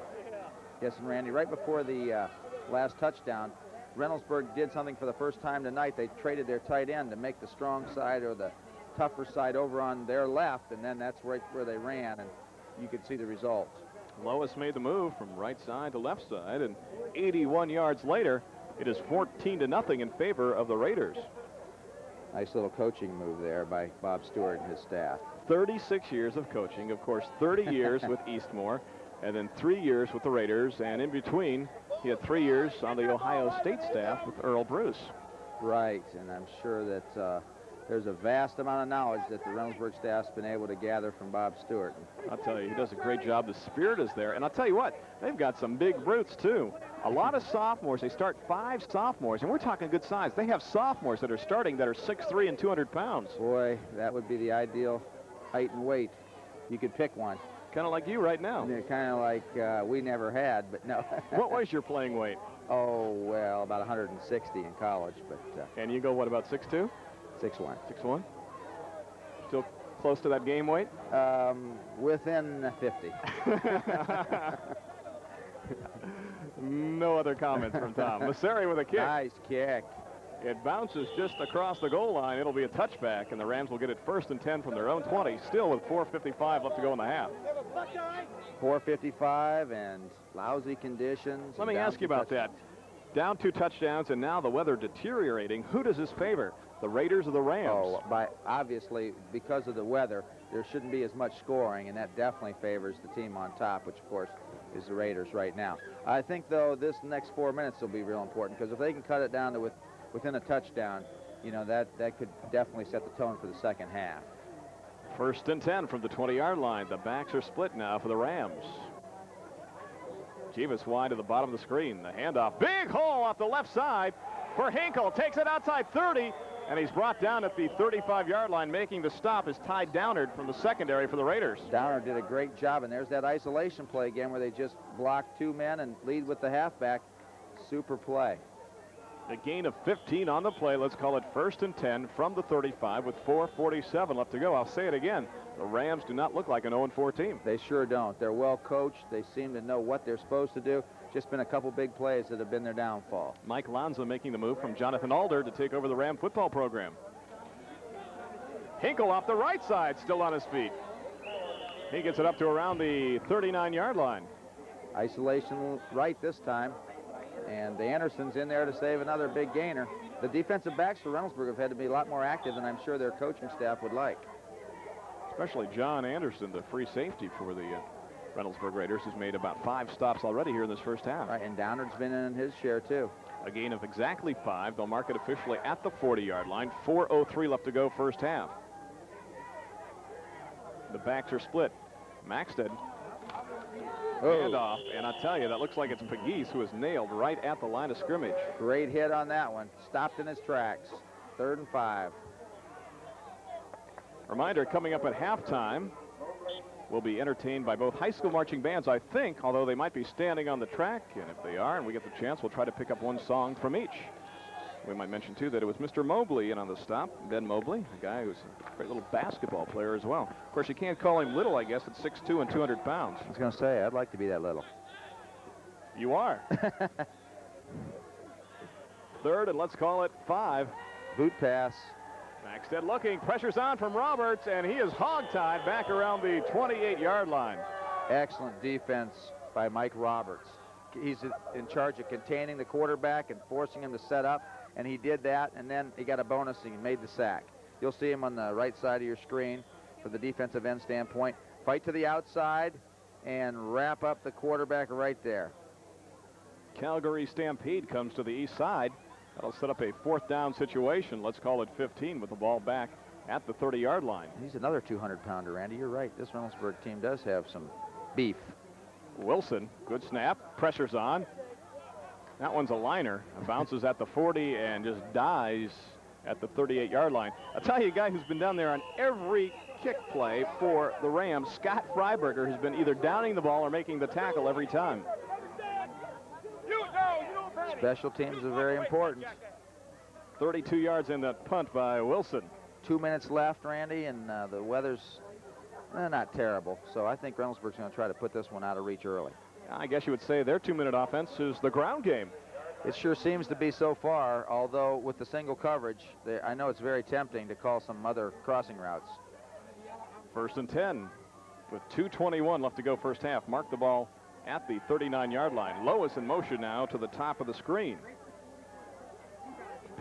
Yes, and Randy, right before the last touchdown, Reynoldsburg did something for the first time tonight. They traded their tight end to make the strong side or the tougher side over on their left, and then that's right where they ran, and you could see the results. Lois made the move from right side to left side, and 81 yards later, it is 14-0 in favor of the Raiders. Nice little coaching move there by Bob Stewart and his staff. 36 years of coaching, of course, 30 years with Eastmore, and then 3 years with the Raiders, and in between, he had 3 years on the Ohio State staff with Earl Bruce. Right, and I'm sure that there's a vast amount of knowledge that the Reynoldsburg staff's been able to gather from Bob Stewart. I'll tell you, he does a great job. The spirit is there, and I'll tell you what, they've got some big brutes, too. A lot of sophomores. They start 5 sophomores, and we're talking good size. They have sophomores that are starting that are 6'3" and 200 pounds. Boy, that would be the ideal height and weight. You could pick one. Kind of like you right now. Kind of like we never had, but no. What was your playing weight? Oh, well, about 160 in college, but... and you go, what, about 6'2"? 6'1". 6'1"? Still close to that game weight? Within 50. No other comments from Tom. Masseri with a kick. Nice kick. It bounces just across the goal line. It'll be a touchback, and the Rams will get it 1st and 10 from their own 20, still with 4:55 left to go in the half. 4:55 and lousy conditions. Let me ask you about that. Down 2 touchdowns, and now the weather deteriorating. Who does this favor, the Raiders or the Rams? Oh, obviously, because of the weather, there shouldn't be as much scoring, and that definitely favors the team on top, which, of course, is the Raiders right now. I think, though, this next 4 minutes will be real important, because if they can cut it down to within a touchdown, you know, that could definitely set the tone for the second half. 1st and 10 from the 20-yard line. The backs are split now for the Rams. Jeebus wide to the bottom of the screen. The handoff. Big hole off the left side for Hinkle. Takes it outside 30, and he's brought down at the 35-yard line. Making the stop is Ty Downard from the secondary for the Raiders. Downard did a great job, and there's that isolation play again where they just block 2 men and lead with the halfback. Super play. A gain of 15 on the play. Let's call it 1st and 10 from the 35 with 4:47 left to go. I'll say it again. The Rams do not look like an 0-4 team. They sure don't. They're well coached. They seem to know what they're supposed to do. Just been a couple big plays that have been their downfall. Mike Lanza making the move from Jonathan Alder to take over the Ram football program. Hinkle off the right side, still on his feet. He gets it up to around the 39-yard line. Isolation right this time. And Anderson's in there to save another big gainer. The defensive backs for Reynoldsburg have had to be a lot more active than I'm sure their coaching staff would like. Especially John Anderson, the free safety for the Reynoldsburg Raiders, has made about 5 stops already here in this first half. Right, and Downard's been in his share too. A gain of exactly 5. They'll mark it officially at the 40-yard line. 4:03 left to go first half. The backs are split. Maxted. Handoff, and I tell you, that looks like it's Pegues who is nailed right at the line of scrimmage. Great hit on that one. Stopped in his tracks. 3rd and 5. Reminder, coming up at halftime, we'll be entertained by both high school marching bands, I think, although they might be standing on the track, and if they are and we get the chance, we'll try to pick up one song from each. We might mention, too, that it was Mr. Mobley in on the stop, Ben Mobley, a guy who's a great little basketball player as well. Of course, you can't call him little, I guess, at 6'2" and 200 pounds. I was going to say, I'd like to be that little. You are. 3rd, and let's call it 5. Boot pass. Maxted looking, pressure's on from Roberts, and he is hog-tied back around the 28-yard line. Excellent defense by Mike Roberts. He's in charge of containing the quarterback and forcing him to set up, and he did that, and then he got a bonus and he made the sack. You'll see him on the right side of your screen for the defensive end standpoint. Fight to the outside and wrap up the quarterback right there. Calgary Stampede comes to the east side. That'll set up a 4th down situation. Let's call it 15 with the ball back at the 30-yard line. He's another 200-pounder, Randy. You're right. This Reynoldsburg team does have some beef. Wilson, good snap. Pressure's on. That one's a liner. Bounces at the 40 and just dies at the 38-yard line. I'll tell you a guy who's been down there on every kick play for the Rams, Scott Freiberger, has been either downing the ball or making the tackle every time. Special teams are very important. 32 yards in that punt by Wilson. 2 minutes left, Randy, and the weather's not terrible. So I think Reynoldsburg's going to try to put this one out of reach early. I guess you would say their 2-minute offense is the ground game. It sure seems to be so far, although with the single coverage, I know it's very tempting to call some other crossing routes. 1st and 10 with 2:21 left to go first half. Mark the ball at the 39-yard line. Lois in motion now to the top of the screen.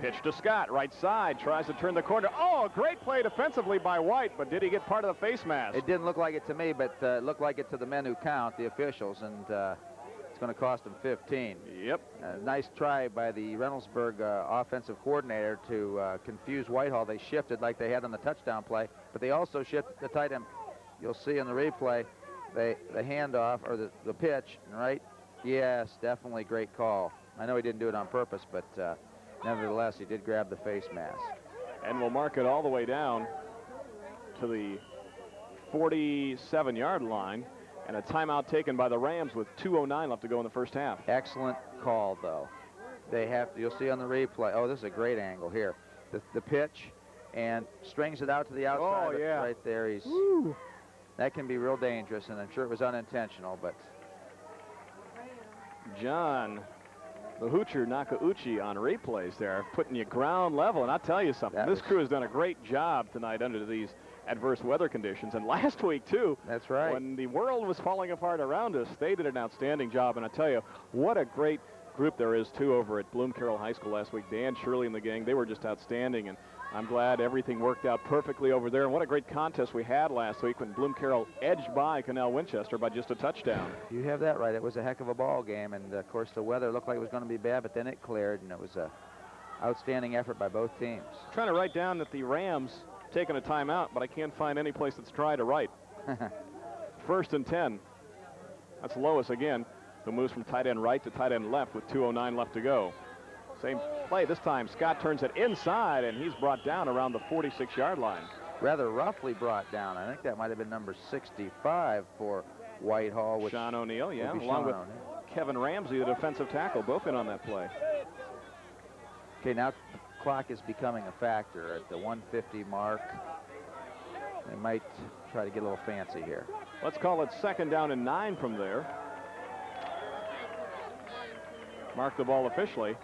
Pitch to Scott, right side, tries to turn the corner. Oh, great play defensively by White, but did he get part of the face mask? It didn't look like it to me, but it looked like it to the men who count, the officials, and it's going to cost them 15. Yep. Nice try by the Reynoldsburg offensive coordinator to confuse Whitehall. They shifted like they had on the touchdown play, but they also shifted the tight end. You'll see in the replay, the handoff, or the pitch, right? Yes, definitely great call. I know he didn't do it on purpose, but nevertheless, he did grab the face mask. And we'll mark it all the way down to the 47-yard line, and a timeout taken by the Rams with 2:09 left to go in the first half. Excellent call, though. You'll see on the replay. Oh, this is a great angle here. The pitch, and strings it out to the outside. Oh, yeah. Right there. That can be real dangerous, and I'm sure it was unintentional, but. John, the Hoocher Nakauchi on replays there, putting you ground level. And I'll tell you something, this crew has done a great job tonight under these adverse weather conditions. And last week, too. That's right. When the world was falling apart around us, they did an outstanding job. And I tell you, what a great group there is, too, over at Bloom Carroll High School last week. Dan Shirley and the gang, they were just outstanding. And I'm glad everything worked out perfectly over there. And what a great contest we had last week when Bloom Carroll edged by Canal Winchester by just a touchdown. You have that right. It was a heck of a ball game. And, of course, the weather looked like it was going to be bad, but then it cleared, and it was a outstanding effort by both teams. Trying to write down that the Rams taking a timeout, but I can't find any place that's tried to write. 1st and 10. That's Lois again, who moves from tight end right to tight end left with 2:09 left to go. Same play this time. Scott turns it inside, and he's brought down around the 46-yard line. Rather roughly brought down. I think that might have been number 65 for Whitehall. Sean O'Neill, yeah, along with Kevin Ramsey, the defensive tackle, both in on that play. Okay, now the clock is becoming a factor at the 150 mark. They might try to get a little fancy here. Let's call it 2nd down and 9 from there. Mark the ball officially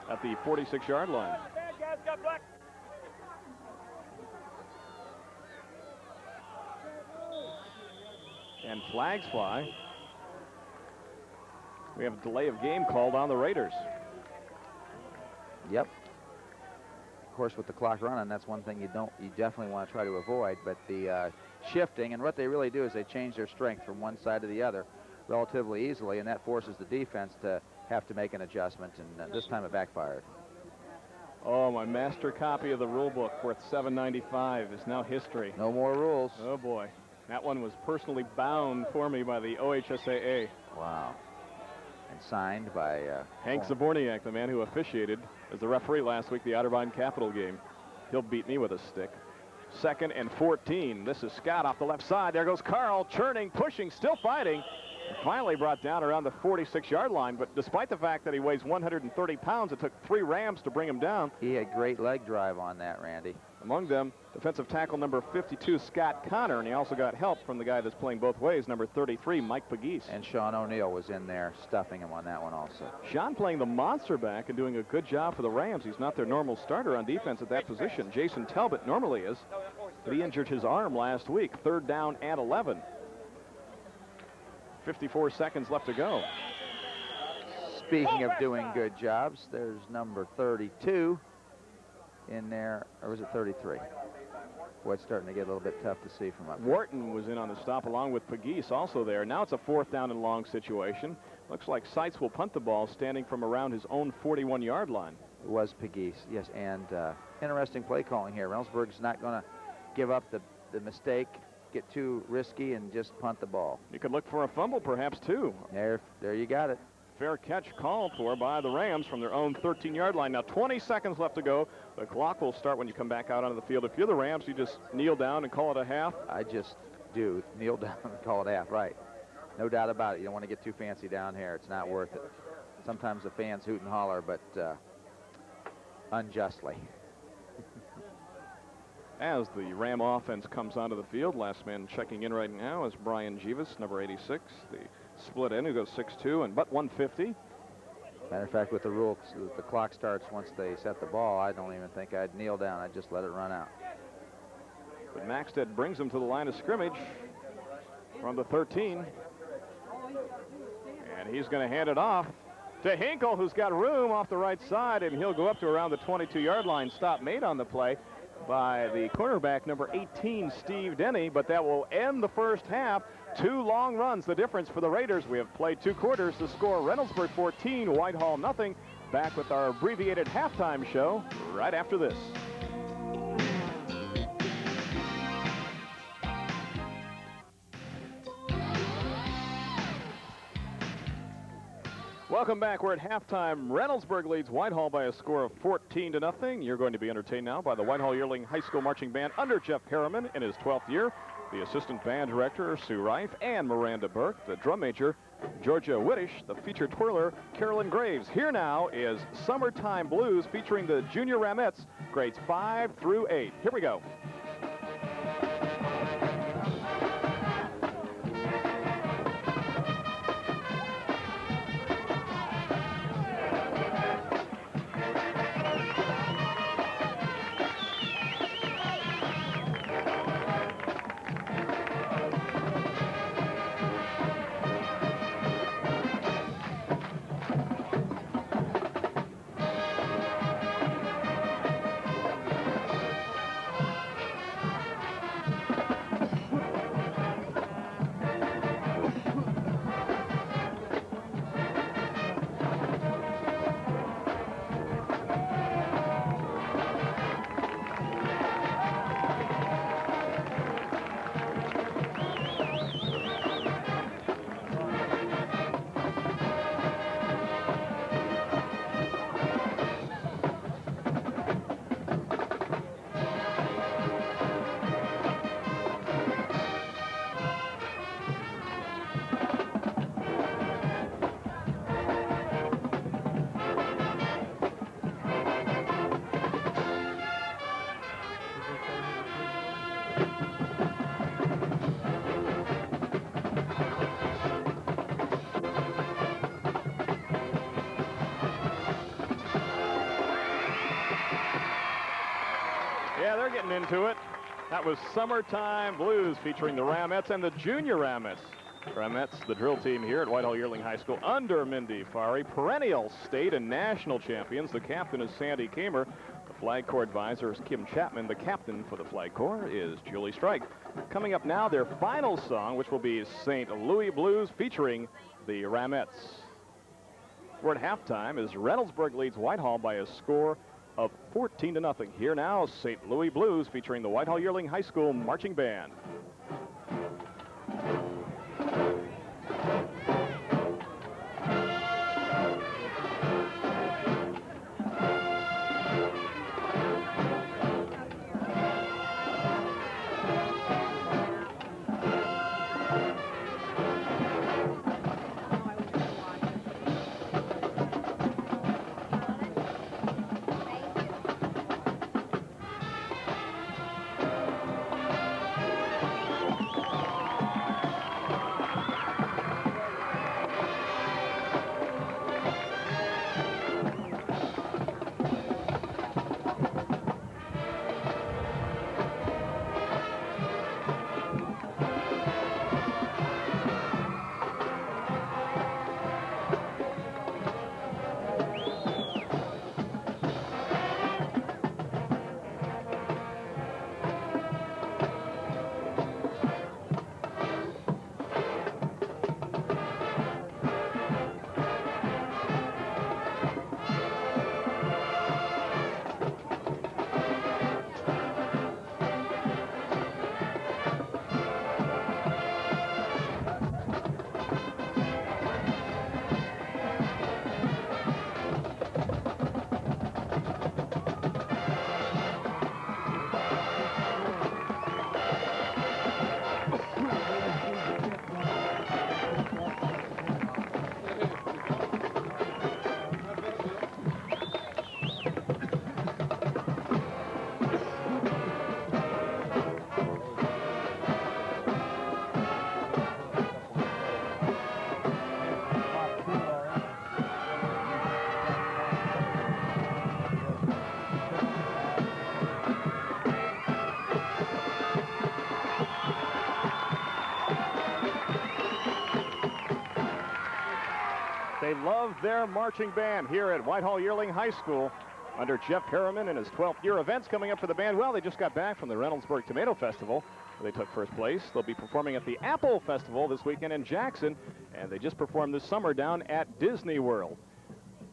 at the 46-yard line. And flags fly. We have a delay of game called on the Raiders. Yep. Of course, with the clock running, that's one thing you definitely want to try to avoid. But the shifting, and what they really do is they change their strength from one side to the other relatively easily, and that forces the defense to have to make an adjustment, and this time it backfired. Oh, my master copy of the rule book worth $7.95 is now history. No more rules. Oh boy, that one was personally bound for me by the OHSAA. Wow. And signed by Hank Zaborniak, the man who officiated as the referee last week, the Otterbein Capital game. He'll beat me with a stick. 2nd and 14. This is Scott off the left side. There goes Carl, churning, pushing, still fighting. Finally brought down around the 46-yard line, but despite the fact that he weighs 130 pounds, it took 3 Rams to bring him down. He had great leg drive on that, Randy. Among them, defensive tackle number 52, Scott Connor, and he also got help from the guy that's playing both ways, number 33, Mike Pegues. And Sean O'Neill was in there stuffing him on that one also. Sean playing the monster back and doing a good job for the Rams. He's not their normal starter on defense at that position. Jason Talbot normally is, but he injured his arm last week. 3rd down and 11. 54 seconds left to go. Speaking of doing good jobs, there's number 32 in there, or was it 33? Boy, it's starting to get a little bit tough to see from up. Wharton was in on the stop along with Pegues also there. Now it's a 4th down and long situation. Looks like Seitz will punt the ball standing from around his own 41-yard line. It was Pegues, yes, and interesting play calling here. Reynoldsburg's not going to give up the mistake, get too risky, and just punt the ball. You could look for a fumble perhaps too. There you got it. Fair catch called for by the Rams from their own 13-yard line. Now 20 seconds left to go. The clock will start when you come back out onto the field. If you're the Rams, you just kneel down and call it a half. I just do. Kneel down and call it half, right. No doubt about it. You don't want to get too fancy down here. It's not worth it. Sometimes the fans hoot and holler, but unjustly. As the Ram offense comes onto the field, last man checking in right now is Brian Jeeves, number 86. The split end who goes 6'2" and but 150. Matter of fact, with the rule, the clock starts once they set the ball. I don't even think I'd kneel down. I'd just let it run out. But Maxted brings him to the line of scrimmage from the 13. And he's going to hand it off to Hinkle, who's got room off the right side, and he'll go up to around the 22-yard line. Stop made on the play by the cornerback, number 18, Steve Denny, but that will end the first half. 2 long runs, the difference for the Raiders. We have played 2 quarters. The score, Reynoldsburg 14, Whitehall nothing. Back with our abbreviated halftime show right after this. Welcome back. We're at halftime. Reynoldsburg leads Whitehall by a score of 14-0. You're going to be entertained now by the Whitehall-Yearling High School Marching Band under Jeff Harriman in his 12th year. The assistant band director, Sue Reif, and Miranda Burke. The drum major, Georgia Whittish. The featured twirler, Carolyn Graves. Here now is Summertime Blues featuring the Junior Ramettes, grades 5 through 8. Here we go. That was Summertime Blues featuring the Ramettes and the Junior Ramettes. Ramettes, the drill team here at Whitehall-Yearling High School under Mindy Fari, perennial state and national champions. The captain is Sandy Kamer. The Flag Corps advisor is Kim Chapman. The captain for the Flag Corps is Julie Strike. Coming up now, their final song, which will be St. Louis Blues featuring the Ramettes. We're at halftime as Reynoldsburg leads Whitehall by a score of 14-0. Here now, St. Louis Blues featuring the Whitehall-Yearling High School Marching Band. They love their marching band here at Whitehall-Yearling High School under Jeff Harriman in his 12th year. Events coming up for the band. Well, they just got back from the Reynoldsburg Tomato Festival, where they took first place. They'll be performing at the Apple Festival this weekend in Jackson, and they just performed this summer down at Disney World.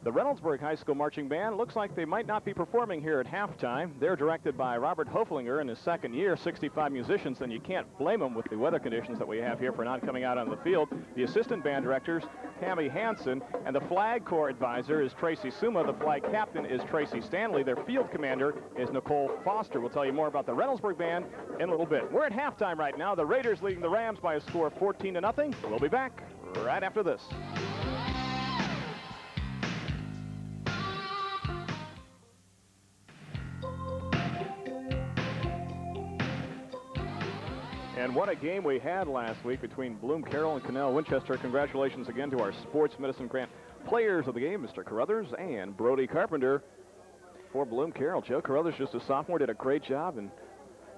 The Reynoldsburg High School Marching Band looks like they might not be performing here at halftime. They're directed by Robert Hoflinger in his second year, 65 musicians, and you can't blame them with the weather conditions that we have here for not coming out on the field. The assistant band directors, Tammy Hansen, and the Flag Corps advisor is Tracy Suma. The flag captain is Tracy Stanley. Their field commander is Nicole Foster. We'll tell you more about the Reynoldsburg Band in a little bit. We're at halftime right now. The Raiders leading the Rams by a score of 14-0. We'll be back right after this. And what a game we had last week between Bloom Carroll and Connell Winchester. Congratulations again to our Sports Medicine Grant players of the game, Mr. Carruthers and Brody Carpenter. For Bloom Carroll, Joe Carruthers, just a sophomore, did a great job, and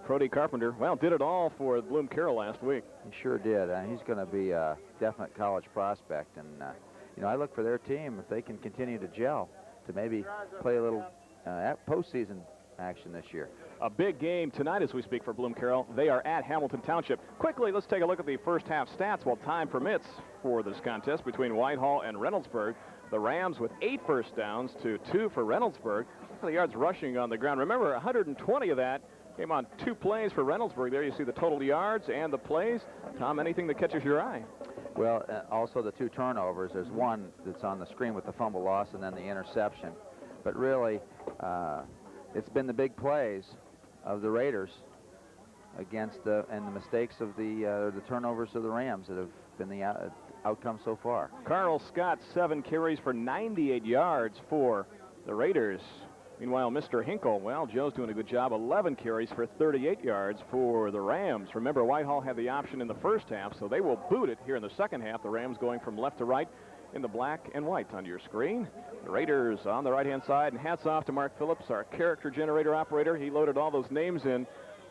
Brody Carpenter, well, did it all for Bloom Carroll last week. He sure did. He's going to be a definite college prospect, and you know, I look for their team, if they can continue to gel, to maybe play a little postseason action this year. A big game tonight as we speak for Bloom Carroll. They are at Hamilton Township. Quickly, let's take a look at the first half stats while time permits for this contest between Whitehall and Reynoldsburg. The Rams with 8 first downs to 2 for Reynoldsburg. The yards rushing on the ground. Remember, 120 of that came on 2 plays for Reynoldsburg. There you see the total yards and the plays. Tom, anything that catches your eye? Well, also the 2 turnovers. There's one that's on the screen with the fumble loss and then the interception. But really, it's been the big plays of the Raiders against the mistakes of the turnovers of the Rams that have been the outcome so far. Carl Scott, 7 carries for 98 yards for the Raiders. Meanwhile, Mr. Hinkle, well, Joe's doing a good job. 11 carries for 38 yards for the Rams. Remember, Whitehall had the option in the first half, so they will boot it here in the second half. The Rams going from left to right in the black and white on your screen. The Raiders on the right-hand side, and hats off to Mark Phillips, our character generator operator. He loaded all those names in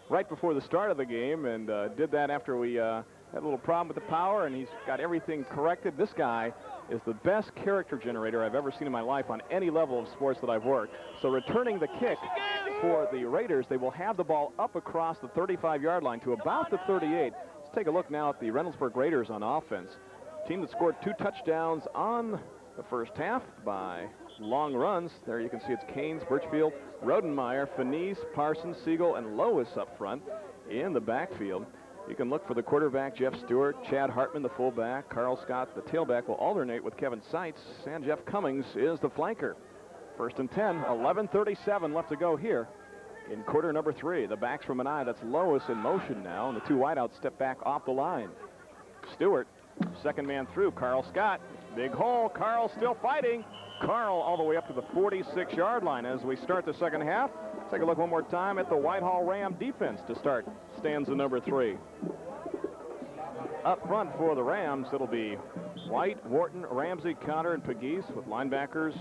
right before the start of the game, and did that after we had a little problem with the power, and he's got everything corrected. This guy is the best character generator I've ever seen in my life on any level of sports that I've worked. So returning the kick for the Raiders, they will have the ball up across the 35-yard line to about the 38. Let's take a look now at the Reynoldsburg Raiders on offense. Team that scored 2 touchdowns on the first half by long runs. There you can see it's Canes, Birchfield, Rodenmeyer, Finese, Parsons, Siegel, and Lois up front in the backfield. You can look for the quarterback, Jeff Stewart, Chad Hartman, the fullback, Carl Scott, the tailback, will alternate with Kevin Seitz, and Jeff Cummings is the flanker. 1st and 10, 11:37 left to go here in quarter number 3. The backs from an eye, that's Lois in motion now, and the 2 wideouts step back off the line. Stewart, second man through, Carl Scott, big hole, Carl still fighting. Carl all the way up to the 46-yard line as we start the second half. Take a look one more time at the Whitehall Ram defense to start stanza number 3. Up front for the Rams, it'll be White, Wharton, Ramsey, Cotter, and Pegues with linebackers.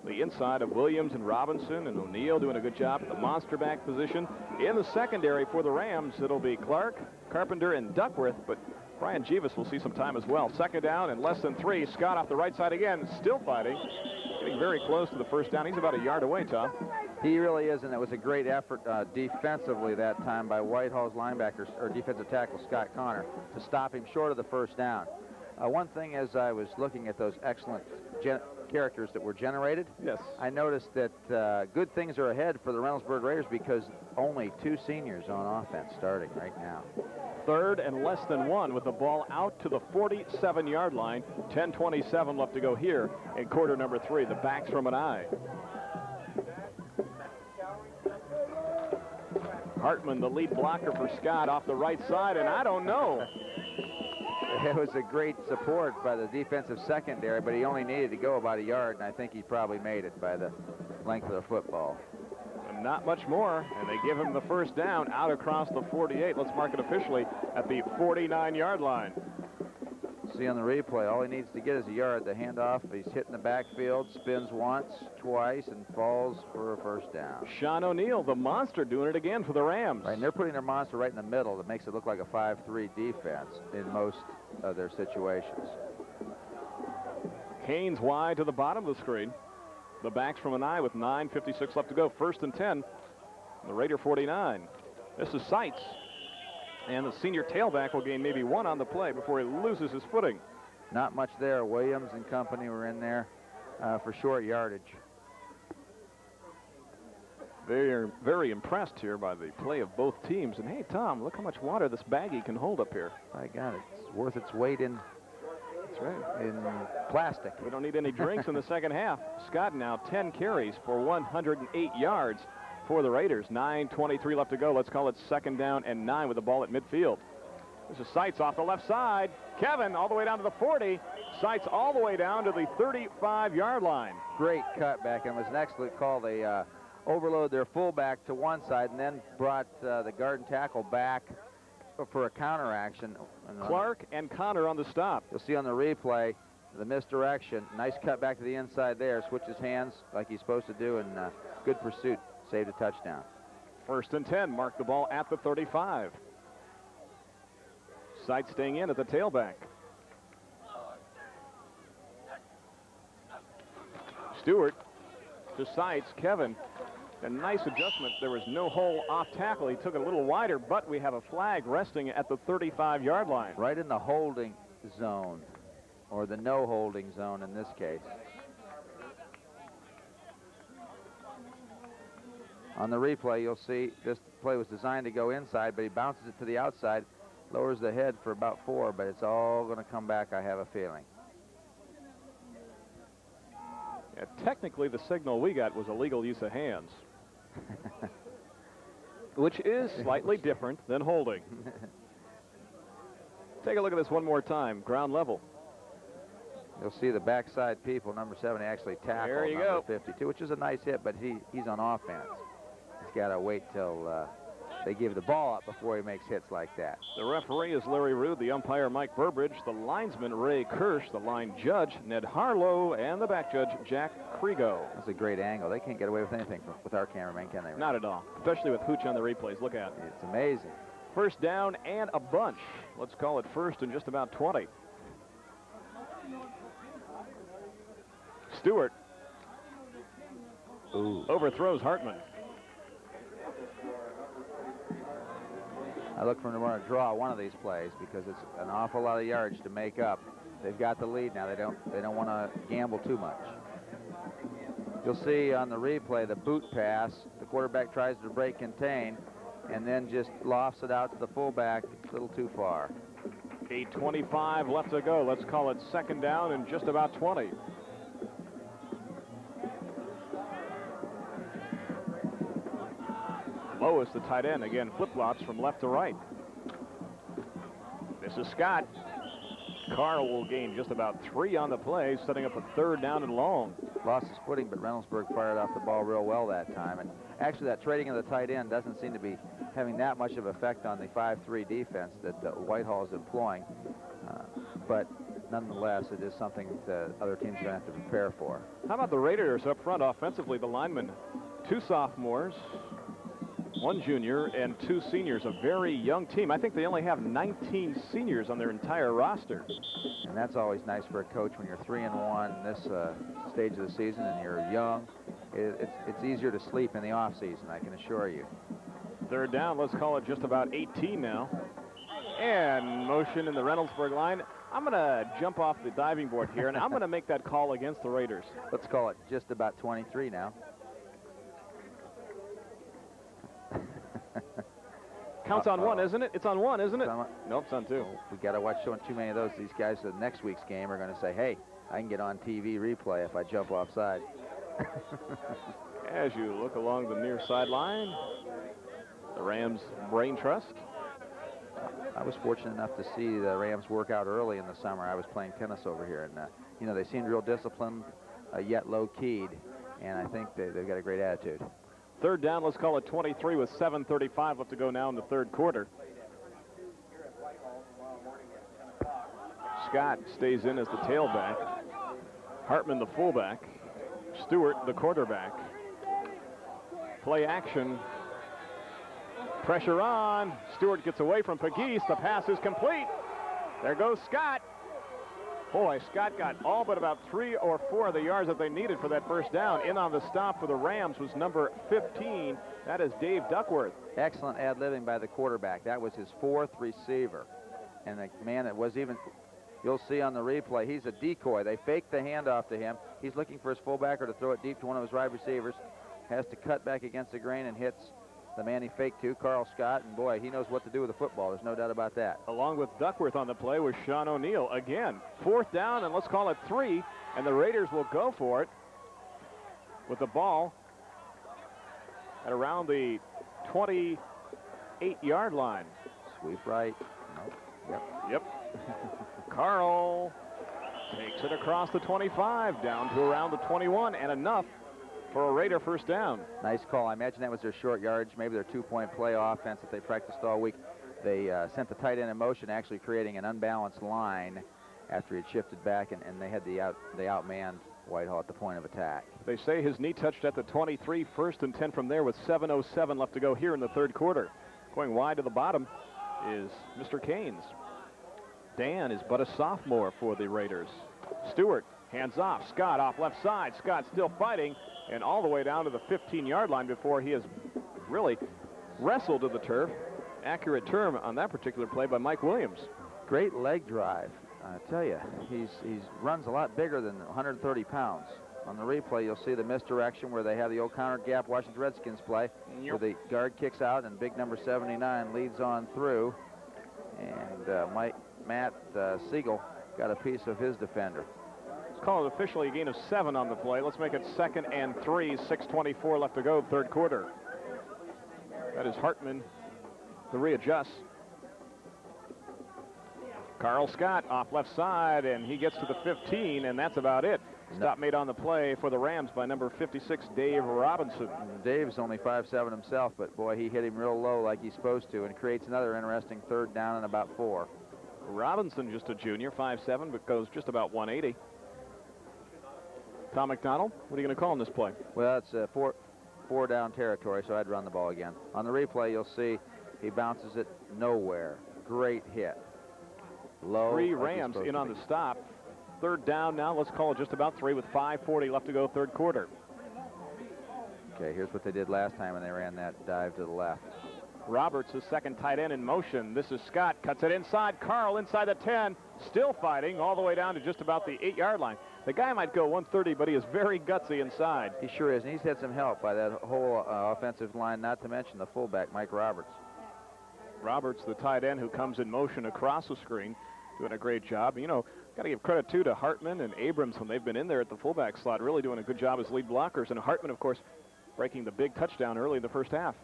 The inside of Williams and Robinson and O'Neill doing a good job at the monster back position. In the secondary for the Rams, it'll be Clark, Carpenter, and Duckworth, but Brian Jeeves will see some time as well. Second down and less than 3. Scott off the right side again, still fighting. Getting very close to the first down. He's about a yard away, Tom. He really is, and it was a great effort defensively that time by Whitehall's linebackers, or defensive tackle Scott Connor, to stop him short of the first down. One thing, as I was looking at those excellent characters that were generated, yes, I noticed that good things are ahead for the Reynoldsburg Raiders because only 2 seniors on offense starting right now. 3rd and less than 1 with the ball out to the 47-yard line. 10:27 left to go here in quarter number 3. The backs from an eye. Hartman, the lead blocker for Scott, off the right side, and I don't know. It was a great support by the defensive secondary, but he only needed to go about a yard, and I think he probably made it by the length of the football. And not much more, and they give him the first down out across the 48. Let's mark it officially at the 49-yard line. See on the replay, all he needs to get is a yard. The handoff, he's hitting the backfield, spins once, twice, and falls for a first down. Sean O'Neill, the monster, doing it again for the Rams. Right, and they're putting their monster right in the middle. That makes it look like a 5-3 defense in most of their situations. Haynes wide to the bottom of the screen. The backs from an eye with 9:56 left to go. 1st and 10. The Raider 49. This is Seitz. And the senior tailback will gain maybe 1 on the play before he loses his footing. Not much there. Williams and company were in there for short yardage. They are very impressed here by the play of both teams. And hey, Tom, look how much water this baggie can hold up here. My God, it's worth its weight in, that's right, in plastic. We don't need any drinks in the second half. Scott now 10 carries for 108 yards for the Raiders. 9:23 left to go. Let's call it 2nd down and 9 with the ball at midfield. This is Seitz off the left side. Kevin all the way down to the 40. Seitz all the way down to the 35-yard line. Great cutback, and it was an excellent call. They overloaded their fullback to one side and then brought the guard and tackle back for a counter action. Clark and Connor on the stop. You'll see on the replay the misdirection. Nice cut back to the inside there. Switches hands like he's supposed to do, and good pursuit. Saved a touchdown. 1st and 10. Mark the ball at the 35. Seitz staying in at the tailback. Stewart to Seitz. Kevin, a nice adjustment. There was no hole off tackle. He took it a little wider, but we have a flag resting at the 35-yard line. Right in the holding zone, or the no holding zone in this case. On the replay, you'll see this play was designed to go inside, but he bounces it to the outside, lowers the head for about 4, but it's all going to come back, I have a feeling. Yeah, technically, the signal we got was illegal use of hands, which is slightly different than holding. Take a look at this one more time. Ground level. You'll see the backside people, number 7, actually tackle number 52, which is a nice hit, but he's on offense. He's got to wait till they give the ball up before he makes hits like that. The referee is Larry Rood, the umpire Mike Burbridge, the linesman Ray Kirsch, the line judge Ned Harlow, and the back judge Jack Krigo. That's a great angle. They can't get away with anything with our cameraman, can they? Not at all, especially with Hooch on the replays. Look at it. It's amazing. First down and a bunch. Let's call it first and just about 20. Stewart overthrows Hartman. I look for them to want to draw one of these plays because it's an awful lot of yards to make up. They've got the lead now. They don't want to gamble too much. You'll see on the replay the boot pass. The quarterback tries to break contain and then just lofts it out to the fullback a little too far. 8:25 left to go. Let's call it second down and just about 20. Lois, the tight end, again flip-flops from left to right. This is Scott. Carl will gain just about 3 on the play, setting up a third down and long. Lost his footing, but Reynoldsburg fired off the ball real well that time. And actually, that trading of the tight end doesn't seem to be having that much of effect on the 5-3 defense that Whitehall is employing. But nonetheless, it is something that other teams are going to have to prepare for. How about the Raiders up front offensively? The linemen, 2 sophomores, 1 junior, and 2 seniors. A very young team. I think they only have 19 seniors on their entire roster. And that's always nice for a coach when you're 3-1 this stage of the season and you're young. It's easier to sleep in the off season, I can assure you. Third down, let's call it just about 18 now. And motion in the Reynoldsburg line. I'm going to jump off the diving board here, and I'm going to make that call against the Raiders. Let's call it just about 23 now. Counts on 1, isn't it? It's on 1, isn't it? Nope, it's on 2. Oh, we got to watch showing too many of those. These guys at next week's game are going to say, hey, I can get on TV replay if I jump offside. As you look along the near sideline, the Rams brain trust. I was fortunate enough to see the Rams work out early in the summer. I was playing tennis over here, and you know, they seemed real disciplined, yet low-keyed, and I think they've got a great attitude. Third down, let's call it 23 with 7:35 left to go now in the third quarter. Scott stays in as the tailback. Hartman the fullback. Stewart the quarterback. Play action. Pressure on. Stewart gets away from Pegues. The pass is complete. There goes Scott. Boy, Scott got all but about 3 or 4 of the yards that they needed for that first down. In on the stop for the Rams was number 15. That is Dave Duckworth. Excellent ad-libbing by the quarterback. That was his 4th receiver. And the man that was even, you'll see on the replay, he's a decoy. They fake the handoff to him. He's looking for his fullbacker to throw it deep to one of his wide receivers. Has to cut back against the grain and hits the man he faked to, Carl Scott, and boy, he knows what to do with the football. There's no doubt about that. Along with Duckworth on the play was Sean O'Neill. Again, 4th down, and let's call it 3, and the Raiders will go for it with the ball at around the 28-yard line. Sweep right. Nope. Yep. Carl takes it across the 25, down to around the 21, and enough for a Raider first down. Nice call. I imagine that was their short yardage, maybe their 2-point play offense that they practiced all week. They sent the tight end in motion, actually creating an unbalanced line after he had shifted back, and they had the outmanned Whitehall at the point of attack. They say his knee touched at the 23, 1st and 10 from there with 7:07 left to go here in the third quarter. Going wide to the bottom is Mr. Caines. Dan is but a sophomore for the Raiders. Stewart hands off. Scott off left side. Scott still fighting, and all the way down to the 15-yard line before he has really wrestled to the turf. Accurate term on that particular play by Mike Williams. Great leg drive. I tell you, he runs a lot bigger than 130 pounds. On the replay, you'll see the misdirection where they have the old counter gap Washington Redskins play, where the guard kicks out and big number 79 leads on through. And Matt Siegel got a piece of his defender. Let's call it officially a gain of 7 on the play. Let's make it 2nd and 3, 6:24 left to go, third quarter. That is Hartman to readjust. Carl Scott off left side, and he gets to the 15, and that's about it. Stop made on the play for the Rams by number 56, Dave Robinson. Dave's only 5'7" himself, but boy, he hit him real low like he's supposed to, and creates another interesting third down and about 4. Robinson, just a junior, 5'7", but goes just about 180. Tom McDonald, what are you going to call on this play? Well, it's a four down territory, so I'd run the ball again. On the replay, you'll see he bounces it nowhere. Great hit. Low. 3 Rams in on the stop. Third down now. Let's call it just about 3 with 5:40 left to go, third quarter. Okay, here's what they did last time when they ran that dive to the left. Roberts, the second tight end in motion. This is Scott, cuts it inside. Carl inside the 10, still fighting all the way down to just about the 8-yard line. The guy might go 130, but he is very gutsy inside. He sure is, and he's had some help by that whole offensive line, not to mention the fullback, Mike Roberts. Roberts, the tight end who comes in motion across the screen, doing a great job. You know, got to give credit, too, to Hartman and Abrams when they've been in there at the fullback slot, really doing a good job as lead blockers. And Hartman, of course, breaking the big touchdown early in the first half.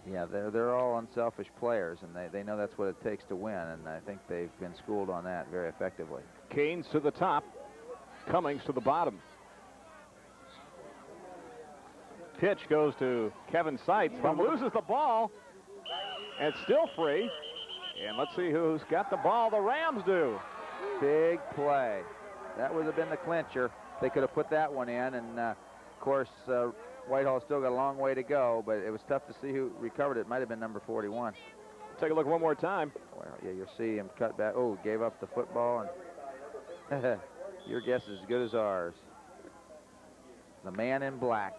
Yeah, they're all unselfish players, and they know that's what it takes to win, and I think they've been schooled on that very effectively. Canes to the top, Cummings to the bottom. Pitch goes to Kevin Seitz, who loses the ball, and it's still free. And let's see who's got the ball. The Rams do. Big play. That would have been the clincher. They could have put that one in, and of course, Whitehall still got a long way to go, but it was tough to see who recovered it. It might have been number 41. Take a look one more time. Well, yeah, you'll see him cut back. Oh, gave up the football, and your guess is as good as ours. The man in black.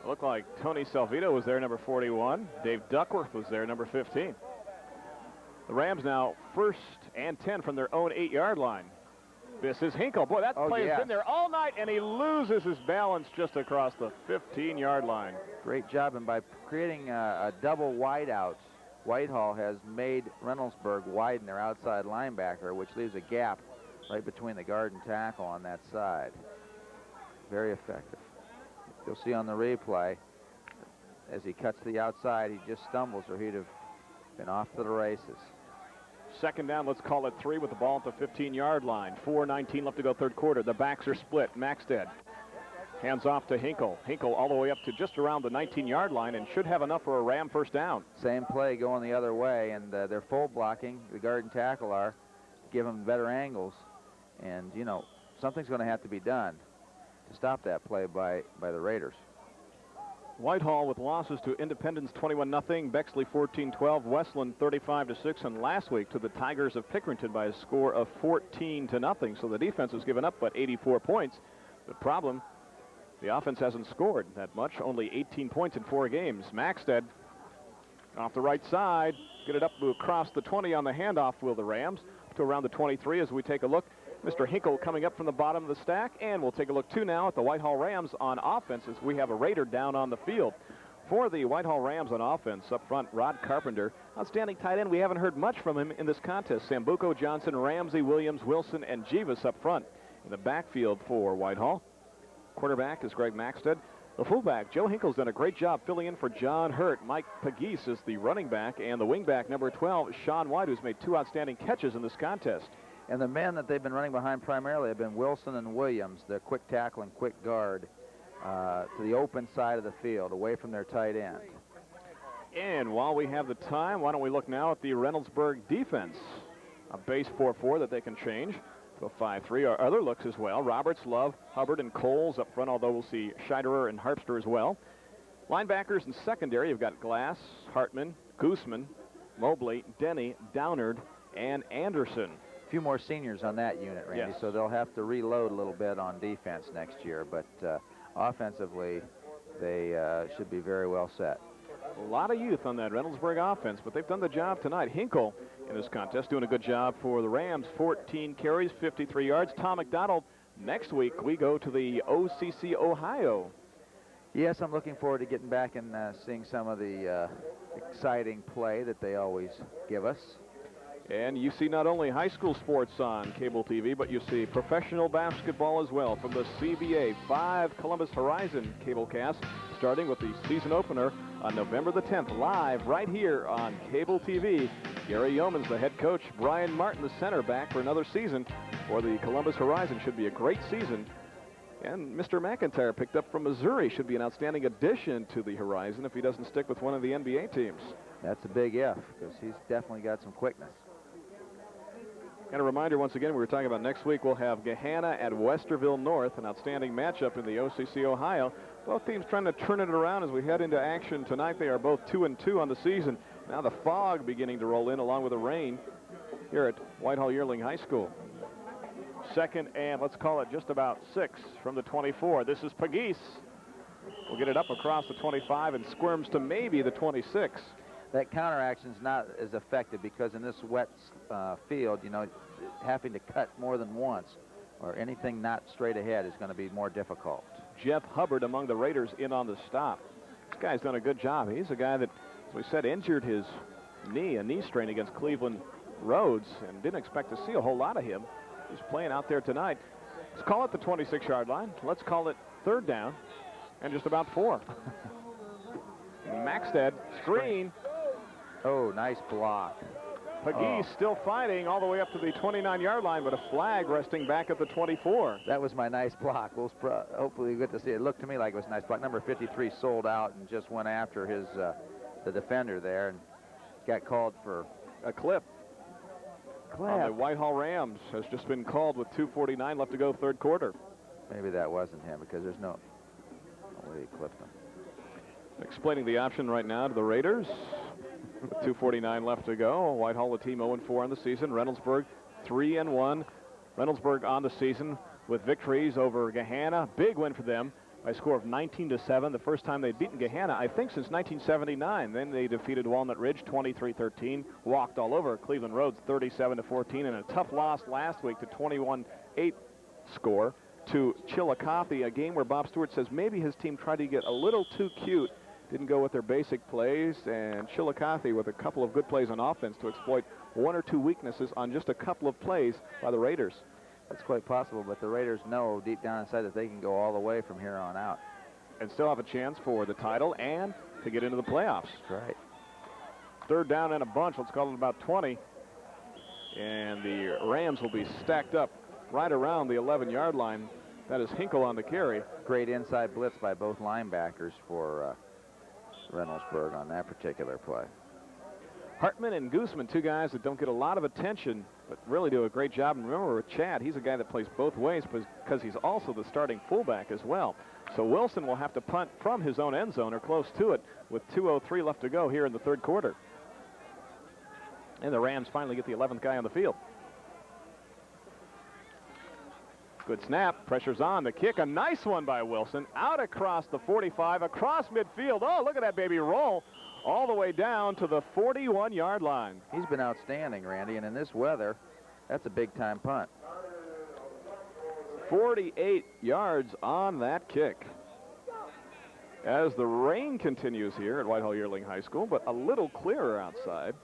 It looked like Tony Salvito was there, number 41. Dave Duckworth was there, number 15. The Rams now 1st and 10 from their own 8-yard line. This is Hinkle. Boy, that play has been there all night, and he loses his balance just across the 15-yard line. Great job, and by creating a double wideouts, Whitehall has made Reynoldsburg widen their outside linebacker, which leaves a gap right between the guard and tackle on that side. Very effective. You'll see on the replay, as he cuts to the outside, he just stumbles, or he'd have been off to the races. Second down, let's call it 3 with the ball at the 15-yard line. 4:19 left to go, third quarter. The backs are split. Maxted hands off to Hinkle. Hinkle all the way up to just around the 19-yard line and should have enough for a Ram first down. Same play going the other way, and they're full blocking. The guard and tackle are, give them better angles. And, you know, something's going to have to be done to stop that play by the Raiders. Whitehall with losses to Independence 21-0, Bexley 14-12, Westland 35-6, and last week to the Tigers of Pickerington by a score of 14-0. So the defense has given up but 84 points. The problem, the offense hasn't scored that much, only 18 points in 4 games. Maxted off the right side, get it up to across the 20 on the handoff will the Rams to around the 23 as we take a look. Mr. Hinkle coming up from the bottom of the stack, and we'll take a look, too, now at the Whitehall Rams on offense as we have a Raider down on the field. For the Whitehall Rams on offense, up front, Rod Carpenter, outstanding tight end. We haven't heard much from him in this contest. Sambuco, Johnson, Ramsey, Williams, Wilson, and Jeeves up front. In the backfield for Whitehall, quarterback is Greg Maxted. The fullback, Joe Hinkle's done a great job filling in for John Hurt. Mike Pagese is the running back, and the wingback, number 12, Sean White, who's made 2 outstanding catches in this contest. And the men that they've been running behind primarily have been Wilson and Williams, the quick tackle and quick guard, to the open side of the field, away from their tight end. And while we have the time, why don't we look now at the Reynoldsburg defense. A base 4-4 that they can change to a 5-3. Our other looks as well. Roberts, Love, Hubbard, and Coles up front, although we'll see Scheiderer and Harpster as well. Linebackers in secondary, you've got Glass, Hartman, Gooseman, Mobley, Denny, Downard, and Anderson. A few more seniors on that unit, Randy, yes. So they'll have to reload a little bit on defense next year, but offensively, they should be very well set. A lot of youth on that Reynoldsburg offense, but they've done the job tonight. Hinkle in this contest doing a good job for the Rams. 14 carries, 53 yards. Tom McDonald, next week we go to the OCC Ohio. Yes, I'm looking forward to getting back and seeing some of the exciting play that they always give us. And you see not only high school sports on cable TV, but you see professional basketball as well from the CBA 5 Columbus Horizon cablecast, starting with the season opener on November the 10th, live right here on cable TV. Gary Yeoman's the head coach. Brian Martin, the center, back for another season for the Columbus Horizon. Should be a great season. And Mr. McIntyre, picked up from Missouri, should be an outstanding addition to the Horizon if he doesn't stick with one of the NBA teams. That's a big if, because he's definitely got some quickness. And a reminder, once again, we were talking about next week, we'll have Gahanna at Westerville North, an outstanding matchup in the OCC Ohio. Both teams trying to turn it around as we head into action tonight. They are both 2-2 on the season. Now the fog beginning to roll in along with the rain here at Whitehall-Yearling High School. Second and let's call it just about 6 from the 24. This is Pegues. We'll get it up across the 25 and squirms to maybe the 26. That counteraction is not as effective because in this wet field, you know, having to cut more than once or anything not straight ahead is going to be more difficult. Jeff Hubbard among the Raiders in on the stop. This guy's done a good job. He's a guy that, as we said, injured his knee, a knee strain against Cleveland Rhodes, and didn't expect to see a whole lot of him. He's playing out there tonight. Let's call it the 26-yard line. Let's call it third down and just about 4. Maxted, screen. Oh, nice block. Pegues still fighting all the way up to the 29-yard line, but a flag resting back at the 24. That was my nice block. We'll hopefully get to see it. It looked to me like it was a nice block. Number 53 sold out and just went after his the defender there and got called for a clip. On the Whitehall Rams has just been called with 2:49 left to go, third quarter. Maybe that wasn't him because there's no way he clipped him. Explaining the option right now to the Raiders. With 2:49 left to go. Whitehall, a team 0-4 on the season. Reynoldsburg 3-1. Reynoldsburg on the season with victories over Gahanna. Big win for them by a score of 19-7. The first time they'd beaten Gahanna, I think, since 1979. Then they defeated Walnut Ridge 23-13. Walked all over Cleveland Rhodes 37-14. And a tough loss last week to 21-8 score to Chillicothe, a game where Bob Stewart says maybe his team tried to get a little too cute. Didn't go with their basic plays, and Chillicothe with a couple of good plays on offense to exploit one or two weaknesses on just a couple of plays by the Raiders. That's quite possible, but the Raiders know deep down inside that they can go all the way from here on out. And still have a chance for the title and to get into the playoffs. That's right. Third down and a bunch, let's call it about 20. And the Rams will be stacked up right around the 11-yard line. That is Hinkle on the carry. Great inside blitz by both linebackers for Reynoldsburg on that particular play. Hartman and Gooseman, two guys that don't get a lot of attention, but really do a great job. And remember with Chad, he's a guy that plays both ways because he's also the starting fullback as well. So Wilson will have to punt from his own end zone or close to it with 2:03 left to go here in the third quarter. And the Rams finally get the 11th guy on the field. Good snap, pressure's on, the kick, a nice one by Wilson, out across the 45, across midfield. Oh, look at that baby roll, all the way down to the 41-yard line. He's been outstanding, Randy, and in this weather, that's a big-time punt. 48 yards on that kick. As the rain continues here at Whitehall-Yearling High School, but a little clearer outside.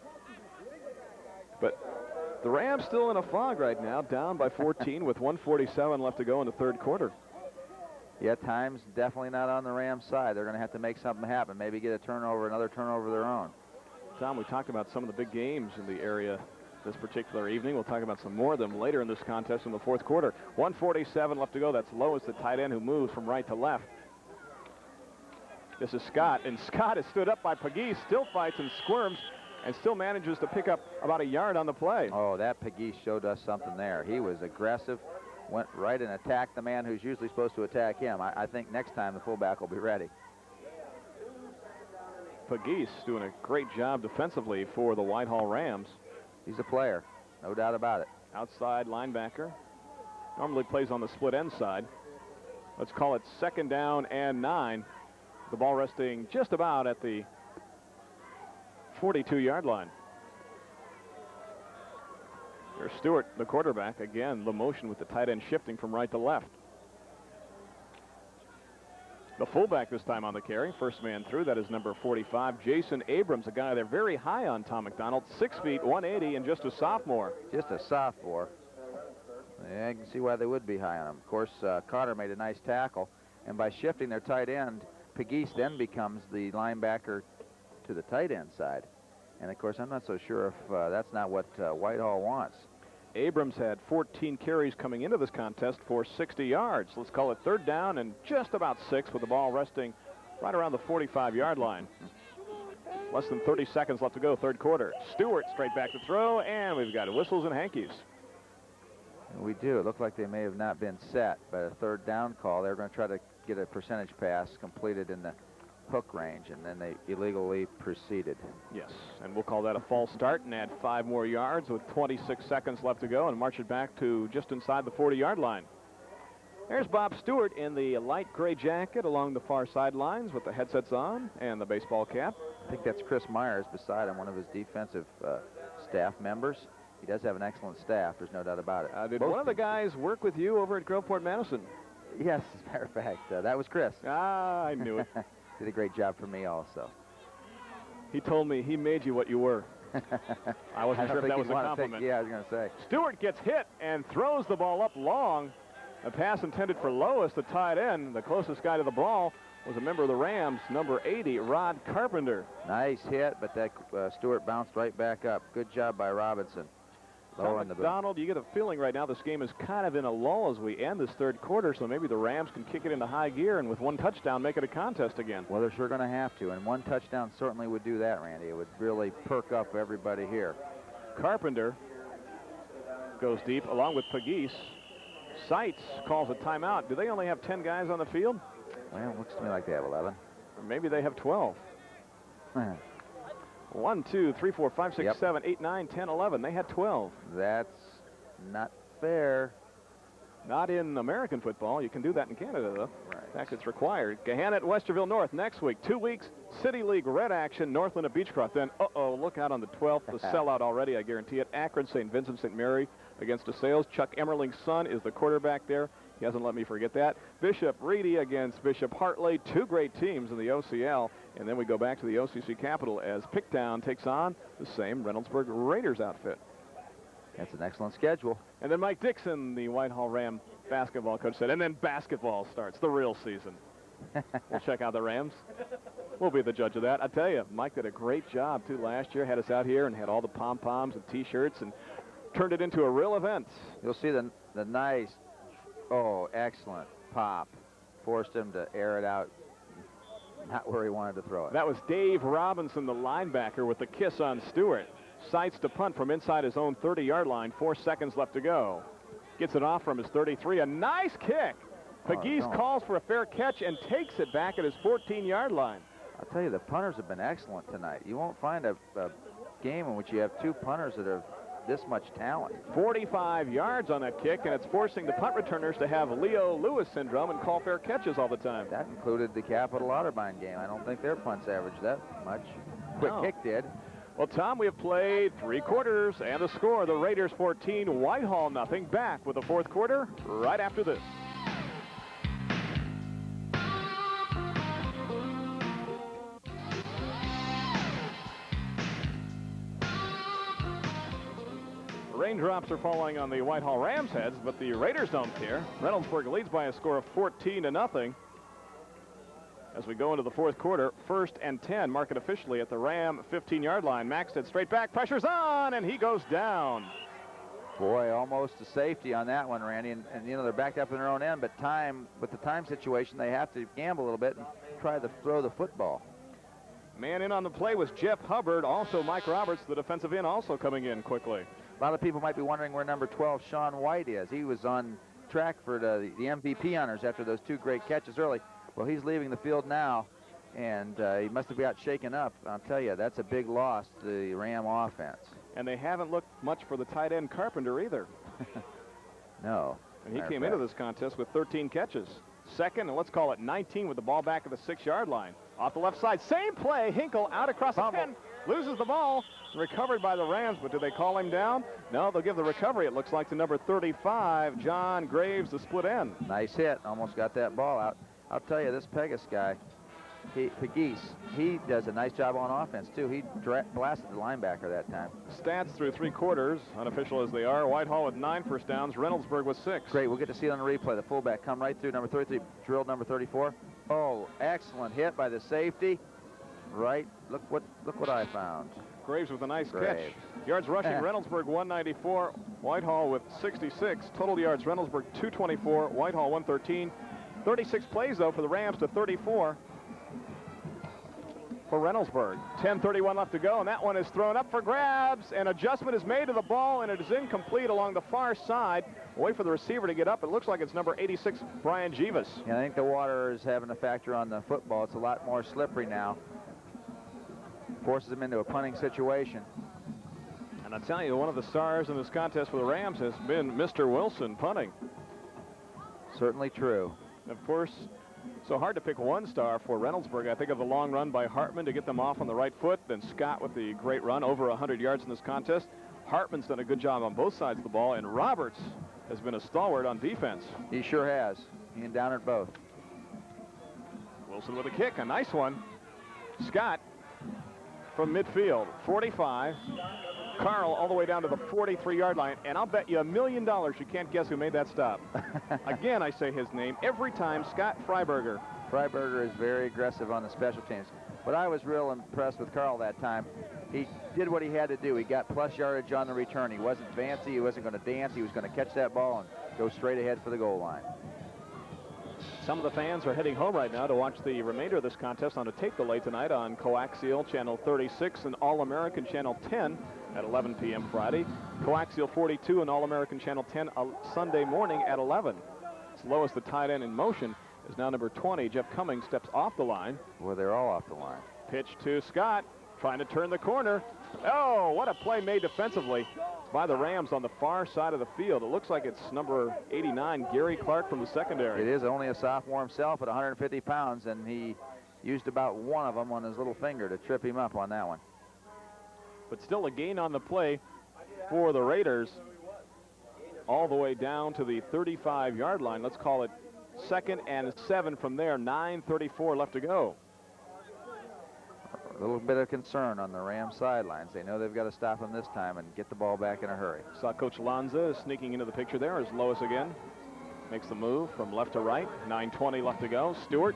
But the Rams still in a fog right now, down by 14 with 1:47 left to go in the third quarter. Yeah, time's definitely not on the Rams' side. They're going to have to make something happen, maybe get a turnover, another turnover of their own. Tom, we talked about some of the big games in the area this particular evening. We'll talk about some more of them later in this contest in the fourth quarter. 1:47 left to go. That's Lois, the tight end, who moves from right to left. This is Scott, and Scott is stood up by Pegues, still fights and squirms, and still manages to pick up about a yard on the play. Oh, that Pegues showed us something there. He was aggressive, went right and attacked the man who's usually supposed to attack him. I think next time the fullback will be ready. Pegues doing a great job defensively for the Whitehall Rams. He's a player, no doubt about it. Outside linebacker. Normally plays on the split end side. Let's call it second down and 9. The ball resting just about at the 42-yard line. There's Stewart, the quarterback. Again, the motion with the tight end shifting from right to left. The fullback this time on the carry. First man through, that is number 45, Jason Abrams, a guy they're very high on, Tom McDonald. 6 feet, 180, and just a sophomore. Just a sophomore. Yeah, I can see why they would be high on him. Of course, Cotter made a nice tackle, and by shifting their tight end, Pegues then becomes the linebacker to the tight end side. And of course, I'm not so sure if that's not what Whitehall wants. Abrams had 14 carries coming into this contest for 60 yards. Let's call it third down and just about 6 with the ball resting right around the 45-yard line. Less than 30 seconds left to go, third quarter. Stewart straight back to throw, and we've got whistles and hankies. We do. It looked like they may have not been set by the third down call. They were going to try to get a percentage pass completed in the hook range, and then they illegally proceeded. Yes, and we'll call that a false start and add 5 more yards with 26 seconds left to go and march it back to just inside the 40-yard line. There's Bob Stewart in the light gray jacket along the far sidelines with the headsets on and the baseball cap. I think that's Chris Myers beside him, one of his defensive staff members. He does have an excellent staff, there's no doubt about it. Did one of the guys work with you over at Groveport Madison? Yes, as a matter of fact, that was Chris. Ah, I knew it. Did a great job for me also. He told me he made you what you were. I wasn't sure if that was a compliment. Yeah, I was going to say. Stewart gets hit and throws the ball up long. A pass intended for Lois, the tight end. The closest guy to the ball was a member of the Rams, number 80, Rod Carpenter. Nice hit, but that Stewart bounced right back up. Good job by Robinson. Tom Mcdonald, you get a feeling right now this game is kind of in a lull as we end this third quarter, so maybe the Rams can kick it into high gear and with one touchdown make it a contest again. Well, they're sure going to have to, and one touchdown certainly would do that, Randy. It would really perk up everybody here. Carpenter goes deep along with Pegues. Seitz calls a timeout. Do they only have 10 guys on the field? Well, it looks to me like they have 11. Or maybe they have 12. 1, 2, 3, 4, 5, 6, 7, 8, 9, 10, 11. They had 12. That's not fair. Not in American football. You can do that in Canada, though. Right. In fact, it's required. Gahanna at Westerville North next week. 2 weeks, City League Red action, Northland at Beechcroft. Then, look out on the 12th. The sellout already, I guarantee it. Akron, St. Vincent, St. Mary against DeSales. Chuck Emmerling's son is the quarterback there. He hasn't let me forget that. Bishop Reedy against Bishop Hartley. 2 great teams in the OCL. And then we go back to the OCC Capital as Picktown takes on the same Reynoldsburg Raiders outfit. That's an excellent schedule. And then Mike Dixon, the Whitehall Ram basketball coach, said, and then basketball starts, the real season. We'll check out the Rams. We'll be the judge of that. I tell you, Mike did a great job, too, last year. Had us out here and had all the pom-poms and T-shirts and turned it into a real event. You'll see the nice, excellent pop. Forced him to air it out, not where he wanted to throw it. That was Dave Robinson, the linebacker, with the kiss on Stewart. Sights to punt from inside his own 30-yard line. 4 seconds left to go. Gets it off from his 33. A nice kick. Pegues calls for a fair catch and takes it back at his 14-yard line. I'll tell you, the punters have been excellent tonight. You won't find a game in which you have 2 punters that have this much talent. 45 yards on that kick, and it's forcing the punt returners to have Leo Lewis syndrome and call fair catches all the time. That included the Capital Otterbein game. I don't think their punts averaged that much. Quick kick did. Well, Tom, we have played 3 quarters, and the score, the Raiders 14, Whitehall nothing. Back with the 4th quarter right after this. Raindrops are falling on the Whitehall Rams' heads, but the Raiders don't care. Reynoldsburg leads by a score of 14-0. As we go into the 4th quarter, 1st and 10, mark it officially at the Ram 15-yard line. Maxted straight back, pressure's on, and he goes down. Boy, almost a safety on that one, Randy. And you know, they're backed up in their own end, but with the time situation, they have to gamble a little bit and try to throw the football. Man in on the play was Jeff Hubbard. Also, Mike Roberts, the defensive end, also coming in quickly. A lot of people might be wondering where number 12, Sean White, is. He was on track for the MVP honors after those 2 great catches early. Well, he's leaving the field now, and he must have got shaken up. I'll tell you, that's a big loss to the Ram offense. And they haven't looked much for the tight end Carpenter either. No. And he came into this contest with 13 catches. 2nd, and let's call it 19 with the ball back at the 6-yard line. Off the left side, same play, Hinkle out across the 10, loses the ball, recovered by the Rams, but do they call him down? No, they'll give the recovery, it looks like, to number 35, John Graves, the split end. Nice hit, almost got that ball out. I'll tell you, this Pegues guy, Pegues, he does a nice job on offense, too. He blasted the linebacker that time. Stats through 3 quarters, unofficial as they are. Whitehall with 9 first downs, Reynoldsburg with 6. Great, we'll get to see it on the replay. The fullback come right through, number 33, drilled number 34. Oh, excellent hit by the safety. Right. Look what I found. Graves with a nice Graves. catch. Yards rushing, Reynoldsburg 194, Whitehall with 66. Total yards, Reynoldsburg 224, Whitehall 113. 36 plays, though, for the Rams to 34 for Reynoldsburg. 10:31 left to go, and that one is thrown up for grabs. An adjustment is made to the ball, and it is incomplete along the far side. Wait for the receiver to get up. It looks like it's number 86, Brian Jeeves. Yeah, I think the water is having a factor on the football. It's a lot more slippery now. Forces them into a punting situation. And I'll tell you, one of the stars in this contest for the Rams has been Mr. Wilson punting. Certainly true. Of course, so hard to pick one star for Reynoldsburg. I think of the long run by Hartman to get them off on the right foot. Then Scott with the great run, over 100 yards in this contest. Hartman's done a good job on both sides of the ball, and Roberts has been a stalwart on defense. He sure has. He and down at both. Wilson with a kick, a nice one. Scott from midfield, 45. Carl all the way down to the 43-yard line, and I'll bet you $1 million you can't guess who made that stop. Again, I say his name every time, Scott Freiberger. Freiberger is very aggressive on the special teams. But I was real impressed with Carl that time. He did what he had to do. He got plus yardage on the return. He wasn't fancy. He wasn't going to dance. He was going to catch that ball and go straight ahead for the goal line. Some of the fans are heading home right now to watch the remainder of this contest on a tape delay tonight on Coaxial Channel 36 and All-American Channel 10 at 11 p.m. Friday. Coaxial 42 and All-American Channel 10 Sunday morning at 11. As low as the tight end in motion is now number 20. Jeff Cummings steps off the line. Well, they're all off the line. Pitch to Scott, trying to turn the corner. Oh, what a play made defensively by the Rams on the far side of the field. It looks like it's number 89, Gary Clark from the secondary. It is only a sophomore himself at 150 pounds, and he used about one of them on his little finger to trip him up on that one. But still a gain on the play for the Raiders all the way down to the 35-yard line. Let's call it 2nd and 7 from there. 9:34 left to go. A little bit of concern on the Rams sidelines. They know they've got to stop him this time and get the ball back in a hurry. Saw Coach Lanza sneaking into the picture there as Lois again makes the move from left to right. 9:20 left to go. Stewart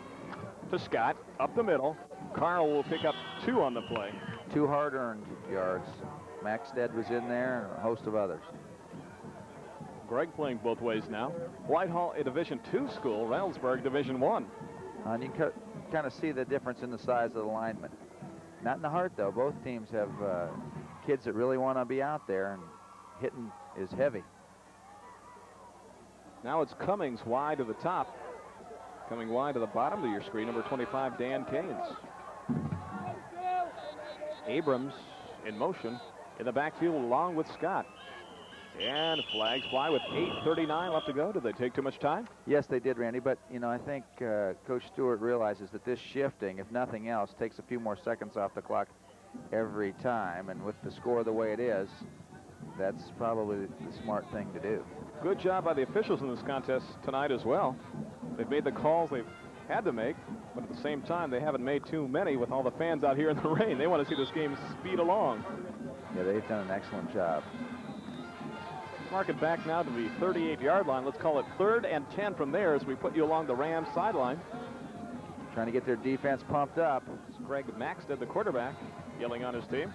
to Scott, up the middle. Carl will pick up 2 on the play. 2 hard-earned yards. Maxted was in there and a host of others. Greg playing both ways now. Whitehall, a Division II school. Reynoldsburg, Division I. And you can kind of see the difference in the size of the linemen. Not in the heart, though. Both teams have kids that really want to be out there, and hitting is heavy. Now it's Cummings wide to the top. Coming wide to the bottom of your screen, number 25, Dan Keynes. Abrams in motion in the backfield along with Scott. And flags fly with 8:39 left to go. Did they take too much time? Yes, they did, Randy. But, you know, I think Coach Stewart realizes that this shifting, if nothing else, takes a few more seconds off the clock every time. And with the score the way it is, that's probably the smart thing to do. Good job by the officials in this contest tonight as well. They've made the calls they've had to make, but at the same time, they haven't made too many with all the fans out here in the rain. They want to see this game speed along. Yeah, they've done an excellent job. Mark it back now to the 38-yard line. Let's call it 3rd and 10 from there as we put you along the Rams sideline. Trying to get their defense pumped up. It's Greg Maxted, the quarterback, yelling on his team.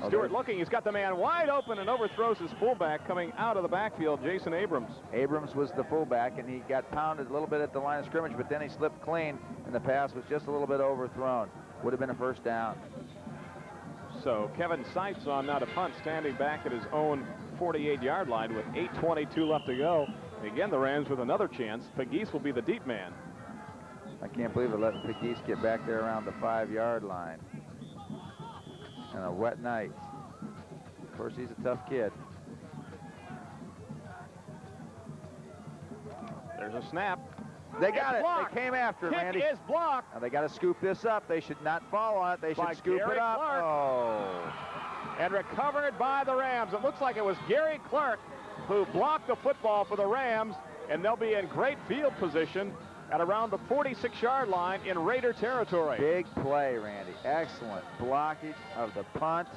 Oh, Stewart looking. He's got the man wide open and overthrows his fullback coming out of the backfield, Jason Abrams. Abrams was the fullback, and he got pounded a little bit at the line of scrimmage, but then he slipped clean, and the pass was just a little bit overthrown. Would have been a first down. So Kevin Seitz on now to punt, standing back at his own 48-yard line with 8:22 left to go. Again, the Rams with another chance. Pegues will be the deep man. I can't believe it let Pegues get back there around the 5-yard line. And a wet night. Of course, he's a tough kid. There's a snap. They got it. Blocked. They came after him, Kick Randy. is blocked. Now they got to scoop this up. They should not fall on it. They should scoop Gary it up. Clark. Oh. And recovered by the Rams. It looks like it was Gary Clark who blocked the football for the Rams, and they'll be in great field position at around the 46-yard line in Raider territory. Big play, Randy. Excellent blockage of the punt.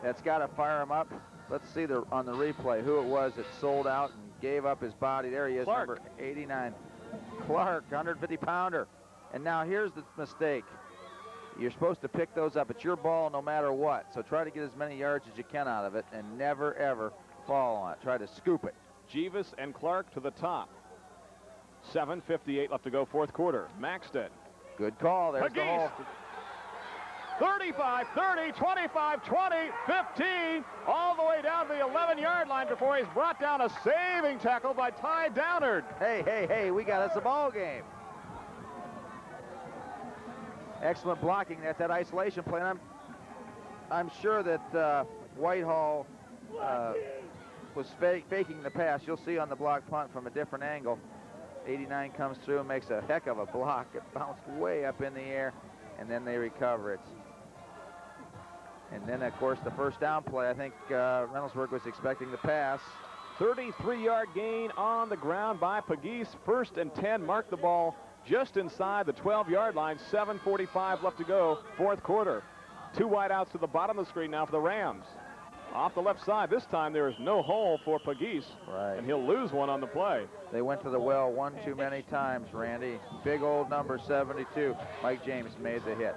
That's got to fire him up. Let's see on the replay who it was that sold out and gave up his body. There he is, Clark. number 89. Clark, 150-pounder. And now here's the mistake. You're supposed to pick those up. It's your ball no matter what. So try to get as many yards as you can out of it and never, ever fall on it. Try to scoop it. Jeeves and Clark to the top. 7:58 left to go, fourth quarter. Maxted. Good call. There's the hole. 35, 30, 25, 20, 15, all the way down to the 11-yard line before he's brought down. A saving tackle by Ty Downard. Hey, we got us a ball game. Excellent blocking. That's that isolation play. And I'm sure that Whitehall was faking the pass. You'll see on the block punt from a different angle. 89 comes through and makes a heck of a block. It bounced way up in the air, and then they recover it. And then, of course, the first down play, I think Reynoldsburg was expecting the pass. 33-yard gain on the ground by Pegues. 1st and 10, marked the ball just inside the 12-yard line. 7:45 left to go, fourth quarter. 2 wideouts to the bottom of the screen now for the Rams. Off the left side, this time there is no hole for Pegues, right, and he'll lose one on the play. They went to the well one too many times, Randy. Big old number 72. Mike James made the hit.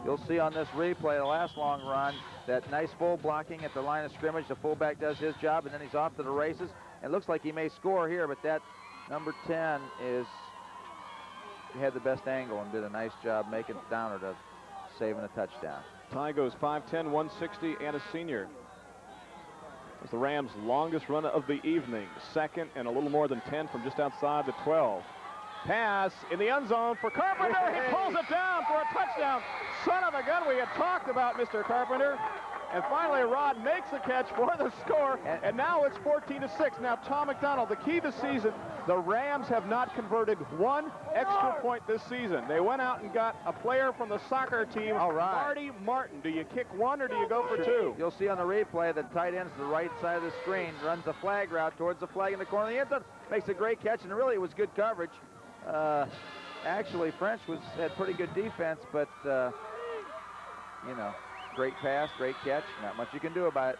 You'll see on this replay, the last long run, that nice full blocking at the line of scrimmage. The fullback does his job, and then he's off to the races. It looks like he may score here, but that number 10 he had the best angle and did a nice job making Downard of saving a touchdown. Ty goes 5'10", 160, and a senior. It's the Rams' longest run of the evening. 2nd and a little more than 10 from just outside the 12. Pass in the end zone for Carpenter. He pulls it down for a touchdown. Son of a gun, we had talked about Mr. Carpenter. And finally, Rod makes the catch for the score, and now it's 14-6. Now, Tom Mcdonald, the key this season, the Rams have not converted one extra point this season. They went out and got a player from the soccer team, Marty Martin. Do you kick one or do you go for 2? You'll see on the replay that tight end's the right side of the screen, runs a flag route towards the flag in the corner of the end zone, makes a great catch, and really it was good coverage. Actually, French had pretty good defense, but, you know, great pass, great catch. Not much you can do about it.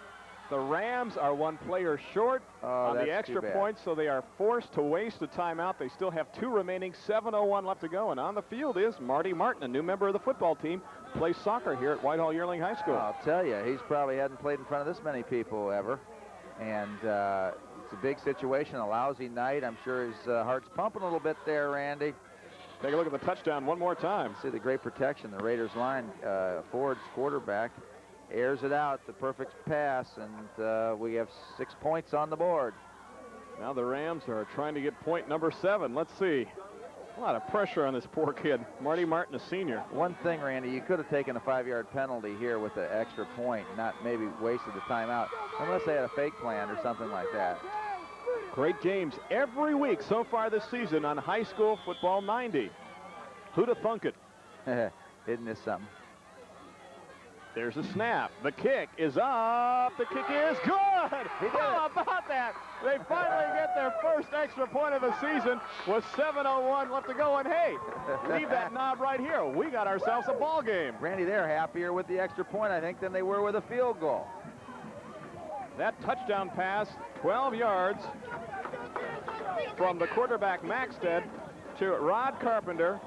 The Rams are one player short on the extra point, so they are forced to waste a timeout. They still have 2 remaining, 7:01 left to go, and on the field is Marty Martin, a new member of the football team, plays soccer here at Whitehall-Yearling High School. I'll tell you, he's probably hadn't played in front of this many people ever, and it's a big situation, a lousy night. I'm sure his heart's pumping a little bit there, Randy. Take a look at the touchdown one more time. See the great protection. The Raiders line, Ford's quarterback, airs it out, the perfect pass, and we have 6 points on the board. Now the Rams are trying to get point number 7. Let's see. A lot of pressure on this poor kid. Marty Martin, a senior. One thing, Randy, you could have taken a 5-yard penalty here with the extra point, not maybe wasted the timeout, unless they had a fake plan or something like that. Great games every week so far this season on High School Football 90. Who'd have thunk it? Isn't this something? There's a snap. The kick is up. The kick is good. How about that? They finally get their first extra point of the season with 7:01 left to go. And hey, leave that knob right here. We got ourselves a ball game. Randy, they're happier with the extra point, I think, than they were with a field goal. That touchdown pass, 12 yards from the quarterback Maxted to Rod Carpenter,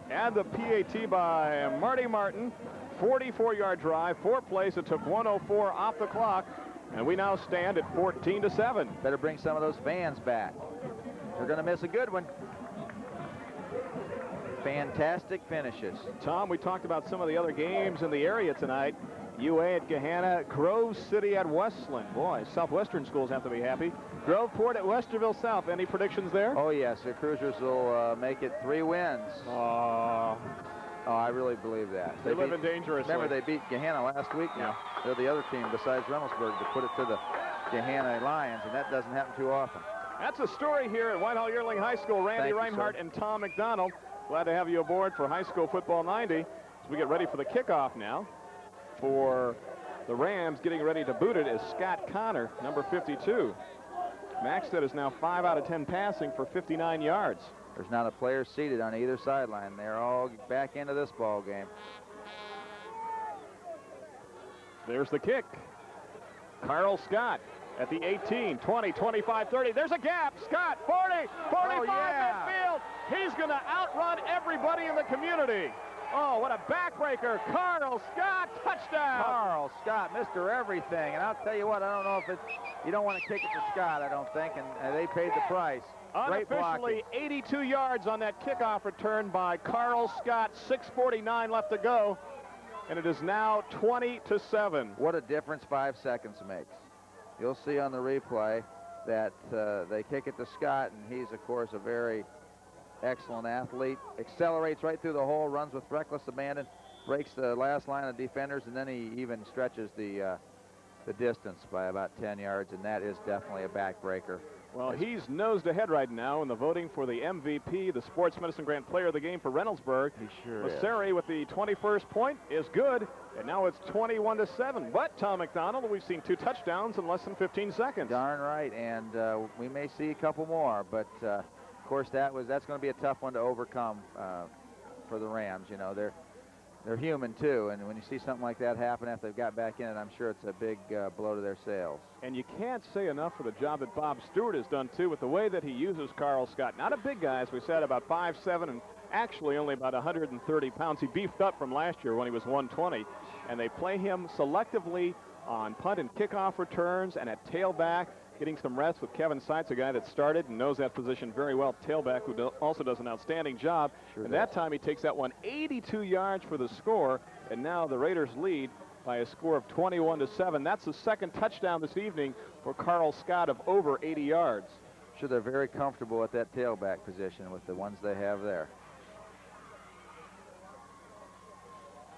and the PAT by Marty Martin. 44-yard drive, 4 plays. It took 1:04 off the clock, and we now stand at 14-7. Better bring some of those fans back. They're going to miss a good one. Fantastic finishes. Tom, we talked about some of the other games in the area tonight. UA at Gahanna, Grove City at Westland. Boy, Southwestern schools have to be happy. Groveport at Westerville South. Any predictions there? Oh, yes. The Cruisers will make it 3 wins. Oh, I really believe that. They're living dangerously. Remember, they beat Gahanna last week. Now they're the other team besides Reynoldsburg to put it to the Gahanna Lions, and that doesn't happen too often. That's a story here at Whitehall-Yearling High School. Randy Reinhardt and Tom Mcdonald. Glad to have you aboard for High School Football 90 as we get ready for the kickoff now. For the Rams, getting ready to boot it is Scott Connor, number 52. Maxted is now 5 out of 10 passing for 59 yards. There's not a player seated on either sideline. They're all back into this ball game. There's the kick. Carl Scott at the 18, 20, 25, 30. There's a gap. Scott, 40, 45, midfield. He's going to outrun everybody in the community. Oh, what a backbreaker. Carl Scott, touchdown. Carl Scott, Mr. Everything. And I'll tell you what, I don't know if it's, you don't want to kick it to Scott, I don't think, and they paid the price. Great Unofficially, blocking. 82 yards on that kickoff return by Carl Scott. 6:49 left to go, and it is now 20-7. What a difference 5 seconds makes. You'll see on the replay that they kick it to Scott, and he's, of course, a very excellent athlete. Accelerates right through the hole, runs with reckless abandon, breaks the last line of defenders, and then he even stretches the distance by about 10 yards, and that is definitely a backbreaker. Well, he's nosed ahead right now in the voting for the MVP, the Sports Medicine Grant Player of the Game for Reynoldsburg. He sure is. Varsity with the 21st point is good, and now it's 21-7. But, Tom McDonald, we've seen 2 touchdowns in less than 15 seconds. Darn right, and we may see a couple more, but of course that's going to be a tough one to overcome for the Rams. You know, they're human too, and when you see something like that happen after they've got back in it, I'm sure it's a big blow to their sales. And you can't say enough for the job that Bob Stewart has done too with the way that he uses Carl Scott. Not a big guy, as we said, about 5'7", and actually only about 130 pounds. He beefed up from last year when he was 120, and they play him selectively on punt and kickoff returns and at tailback, getting some rest with Kevin Seitz, a guy that started and knows that position very well, tailback, who also does an outstanding job. Sure and does. that time he takes that one 82 yards for the score, and now the Raiders lead by a score of 21-7. That's the second touchdown this evening for Carl Scott of over 80 yards. Sure, they're very comfortable at that tailback position with the ones they have there.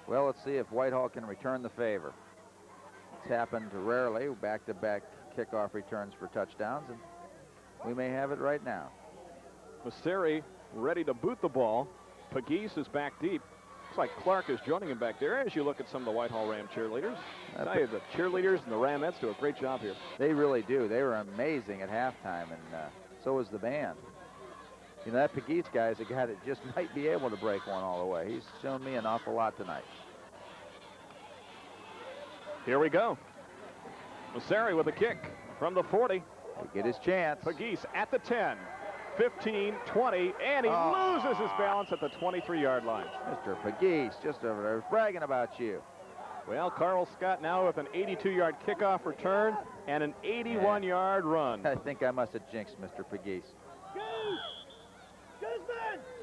Well, let's see if Whitehall can return the favor. It's happened rarely, back-to-back kickoff returns for touchdowns, and we may have it right now. Varsity ready to boot the ball. Pegues is back deep. Looks like Clark is joining him back there as you look at some of the Whitehall Ram cheerleaders. I tell you, the cheerleaders and the Ramettes do a great job here. They really do. They were amazing at halftime, and so was the band. You know, that Pegues guy is a guy that just might be able to break one all the way. He's shown me an awful lot tonight. Here we go. Varsity with a kick from the 40. He'll get his chance. Pegues at the 10, 15, 20, and he loses his balance at the 23-yard line. Mr. Pegues, just over there bragging about you. Well, Carl Scott now with an 82-yard kickoff return and an 81-yard run. I think I must have jinxed Mr. Pegues.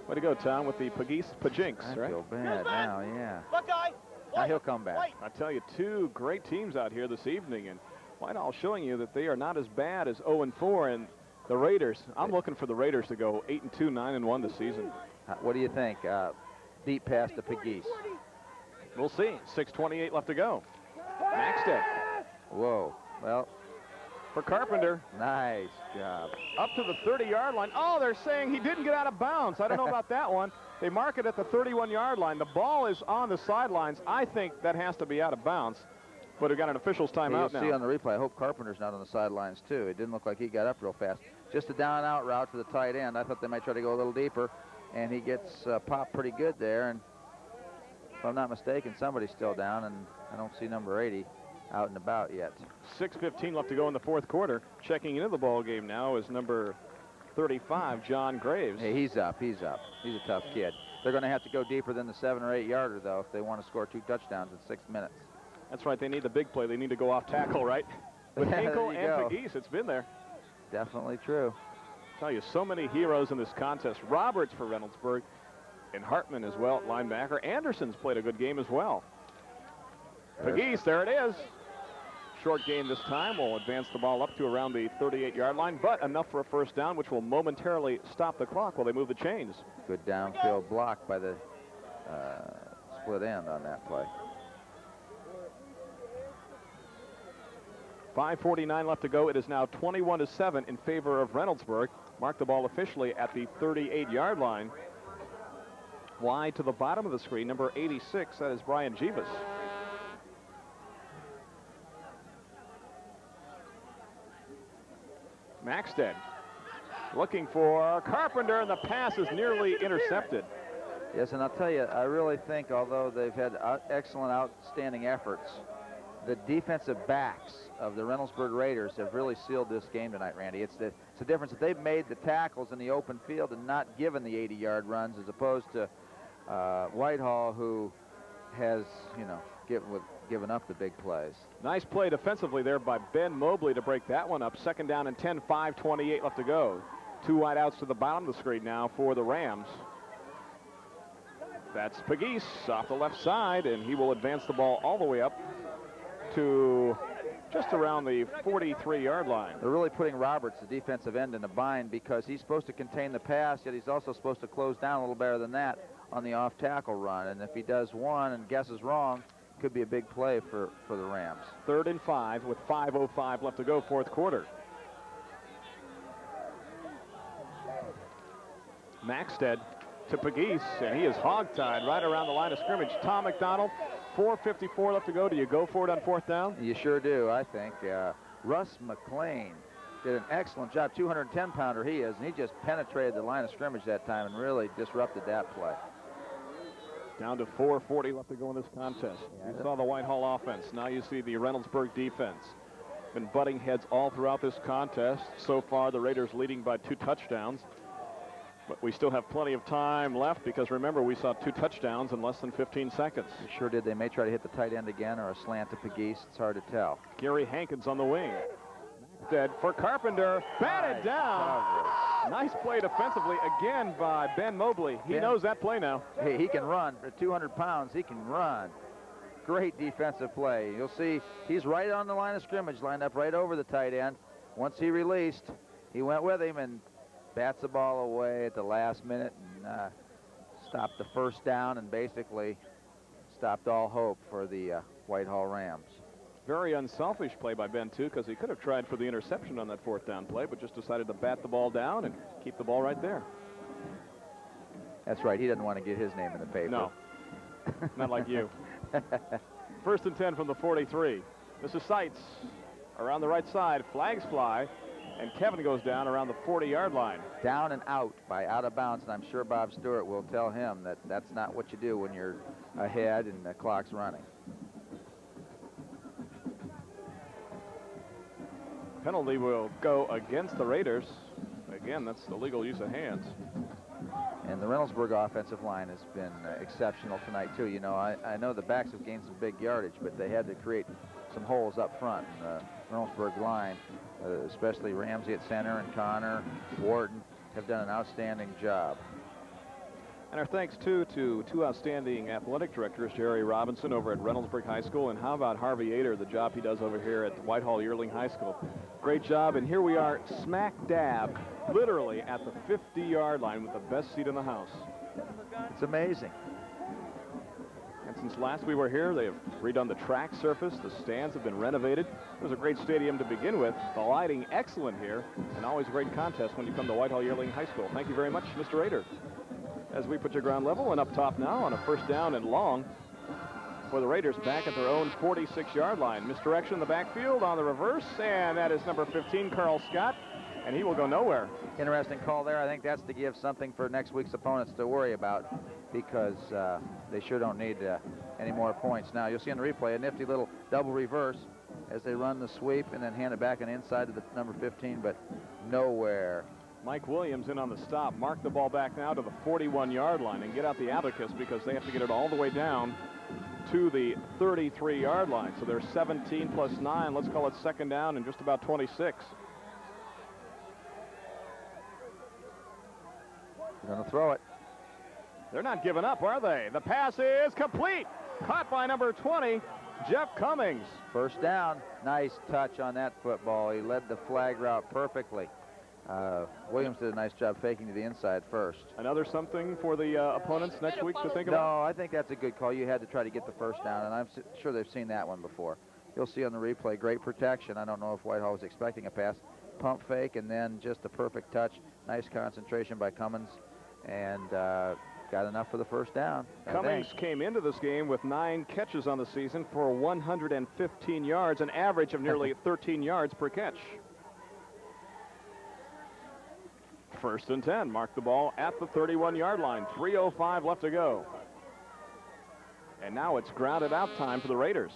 Way to go, Tom, with the Pegues Pajinks, I right? feel bad now, yeah. Look, guy. Now he'll come back. I tell you, 2 great teams out here this evening, and Whitehall showing you that they are not as bad as 0-4, and the Raiders, I'm looking for the Raiders to go 8-2, 9-1 this season. What do you think? Deep pass to Pegues. We'll see. 6:28 left to go. Maxted Whoa. Well, for Carpenter. nice job. Up to the 30-yard line. Oh, they're saying he didn't get out of bounds. I don't know about that one. They mark it at the 31-yard line. The ball is on the sidelines. I think that has to be out of bounds. But we've got an official's timeout now. You'll see on the replay, I hope Carpenter's not on the sidelines, too. It didn't look like he got up real fast. Just a down-out route to the tight end. I thought they might try to go a little deeper, and he gets popped pretty good there. And if I'm not mistaken, somebody's still down, and I don't see number 80 out and about yet. 6:15 left to go in the fourth quarter. Checking into the ball game now is number 35, John Graves. Hey, he's up. He's a tough kid. They're going to have to go deeper than the 7 or 8 yarder, though, if they want to score 2 touchdowns in 6 minutes. That's right. They need the big play. They need to go off tackle, right? With Hinkle and Pegues, it's been there. Definitely true. I tell you, so many heroes in this contest. Roberts for Reynoldsburg, and Hartman as well at linebacker. Anderson's played a good game as well. Pegues, there it is. Short gain this time. Will advance the ball up to around the 38-yard line, but enough for a first down, which will momentarily stop the clock while they move the chains. Good downfield block by the split end on that play. 5:49 left to go. It is now 21-7 in favor of Reynoldsburg. Mark the ball officially at the 38-yard line. Wide to the bottom of the screen, number 86. That is Brian Jeebus. Maxted looking for Carpenter, and the pass is nearly intercepted. Yes, and I'll tell you, I really think, although they've had excellent, outstanding efforts, the defensive backs of the Reynoldsburg Raiders have really sealed this game tonight, Randy. It's the difference that they've made the tackles in the open field and not given the 80-yard runs, as opposed to Whitehall, who has, you know, given up the big plays. Nice play defensively there by Ben Mobley to break that one up. Second down and 10, 5:28 left to go. 2 wide outs to the bottom of the screen now for the Rams. That's Pegues off the left side, and he will advance the ball all the way up to just around the 43-yard line. They're really putting Roberts, the defensive end, in a bind, because he's supposed to contain the pass, yet he's also supposed to close down a little better than that on the off-tackle run. And if he does one and guesses wrong, it could be a big play for the Rams. 3rd and 5 with 5:05 left to go, 4th quarter. Maxted to Pegues, and he is hogtied right around the line of scrimmage. Tom McDonald, 4:54 left to go. Do you go for it on 4th down? You sure do, I think. Russ McLean did an excellent job. 210-pounder he is, and he just penetrated the line of scrimmage that time and really disrupted that play. Down to 4:40 left to go in this contest. You saw the Whitehall offense. Now you see the Reynoldsburg defense. Been butting heads all throughout this contest. So far, the Raiders leading by 2 touchdowns. But we still have plenty of time left, because remember, we saw 2 touchdowns in less than 15 seconds. They sure did. They may try to hit the tight end again or a slant to Pegues. It's hard to tell. Gary Hankins on the wing. Dead for Carpenter. Batted down. Nice play defensively again by Ben Mobley. He knows that play now. Hey, he can run. For 200 pounds, he can run. Great defensive play. You'll see he's right on the line of scrimmage, lined up right over the tight end. Once he released, he went with him and bats the ball away at the last minute and stopped the first down and basically stopped all hope for the Whitehall Rams. Very unselfish play by Ben, too, because he could have tried for the interception on that 4th down play, but just decided to bat the ball down and keep the ball right there. That's right. He doesn't want to get his name in the paper. No, not like you. 1st and 10 from the 43. This is Seitz around the right side. Flags fly, and Kevin goes down around the 40-yard line. Down and out by out of bounds, and I'm sure Bob Stewart will tell him that that's not what you do when you're ahead and the clock's running. Penalty will go against the Raiders. Again, that's illegal use of hands. And the Reynoldsburg offensive line has been exceptional tonight, too. You know, I know the backs have gained some big yardage, but they had to create some holes up front. The Reynoldsburg line, especially Ramsey at center and Connor, Wharton, have done an outstanding job. And our thanks, too, to 2 outstanding athletic directors, Jerry Robinson over at Reynoldsburg High School, and how about Harvey Ader, the job he does over here at Whitehall-Yearling High School. Great job, and here we are smack dab, literally at the 50-yard line with the best seat in the house. It's amazing. And since last we were here, they have redone the track surface. The stands have been renovated. It was a great stadium to begin with. The lighting excellent here, and always a great contest when you come to Whitehall-Yearling High School. Thank you very much, Mr. Ader. As we put you ground level and up top now on a 1st down and long for the Raiders back at their own 46-yard line. Misdirection in the backfield on the reverse, and that is number 15, Carl Scott, and he will go nowhere. Interesting call there. I think that's to give something for next week's opponents to worry about, because they sure don't need any more points. Now, you'll see on the replay a nifty little double reverse as they run the sweep and then hand it back and inside to the number 15, but nowhere. Mike Williams in on the stop. Mark the ball back now to the 41-yard line and get out the abacus, because they have to get it all the way down to the 33-yard line. So there's 17 plus 9. Let's call it 2nd down and just about 26. They're going to throw it. They're not giving up, are they? The pass is complete. Caught by number 20, Jeff Cummings. 1st down. Nice touch on that football. He led the flag route perfectly. Williams did a nice job faking to the inside first. Another something for the opponents next week to think about? No, I think that's a good call. You had to try to get the 1st down, and I'm sure they've seen that one before. You'll see on the replay, great protection. I don't know if Whitehall was expecting a pass. Pump fake, and then just a perfect touch. Nice concentration by Cummins, and got enough for the 1st down. Cummings came into this game with 9 catches on the season for 115 yards, an average of nearly 13 yards per catch. 1st and 10. Mark the ball at the 31-yard line. 3:05 left to go. And now it's grounded out time for the Raiders.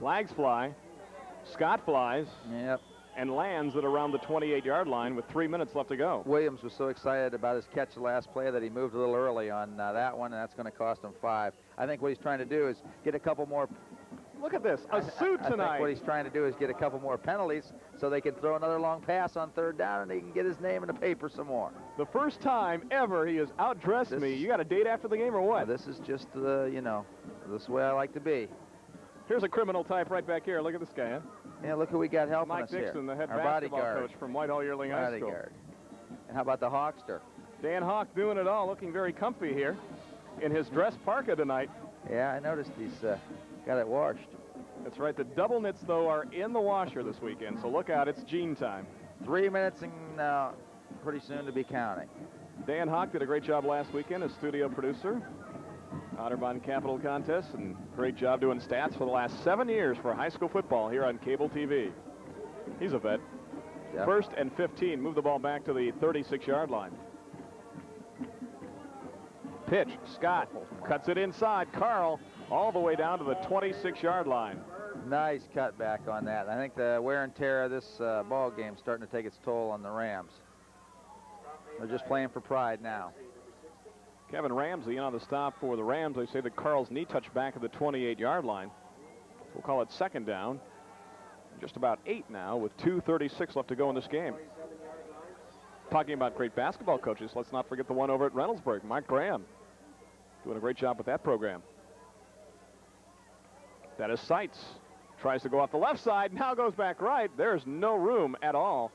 Flags fly. Scott flies. Yep. And lands at around the 28-yard line with 3 minutes left to go. Williams was so excited about his catch the last play that he moved a little early on that one, and that's going to cost him 5. I think what he's trying to do is get a couple more. Look at this, a suit tonight. I think what he's trying to do is get a couple more penalties so they can throw another long pass on 3rd down and he can get his name in the paper some more. The first time ever he has outdressed me. You got a date after the game or what? Well, this is just the, this is the way I like to be. Here's a criminal type right back here. Look at this guy, huh? Yeah, look who we got helping Mike us Dixon, here. the head Our basketball bodyguard. coach from Whitehall-Yearling High School. And how about the Hawkster? Dan Hawk doing it all, looking very comfy here in his dress parka tonight. Yeah, I noticed he's got it washed. That's right. The double knits, though, are in the washer this weekend, so look out. It's jean time. 3 minutes and pretty soon to be counting. Dan Hawk did a great job last weekend as studio producer. Otterbein Capital Contest, and great job doing stats for the last 7 years for high school football here on cable TV. He's a vet. Yep. 1st and 15. Move the ball back to the 36-yard line. Pitch. Scott cuts it inside. Carl all the way down to the 26-yard line. Nice cutback on that. I think the wear and tear of this ball game is starting to take its toll on the Rams. They're just playing for pride now. Kevin Ramsey in on the stop for the Rams. They say that Carl's knee touched back at the 28-yard line. We'll call it 2nd down. Just about 8 now with 2:36 left to go in this game. Talking about great basketball coaches, let's not forget the one over at Reynoldsburg, Mike Graham. Doing a great job with that program. That is Seitz. Tries to go off the left side, now goes back right. There's no room at all.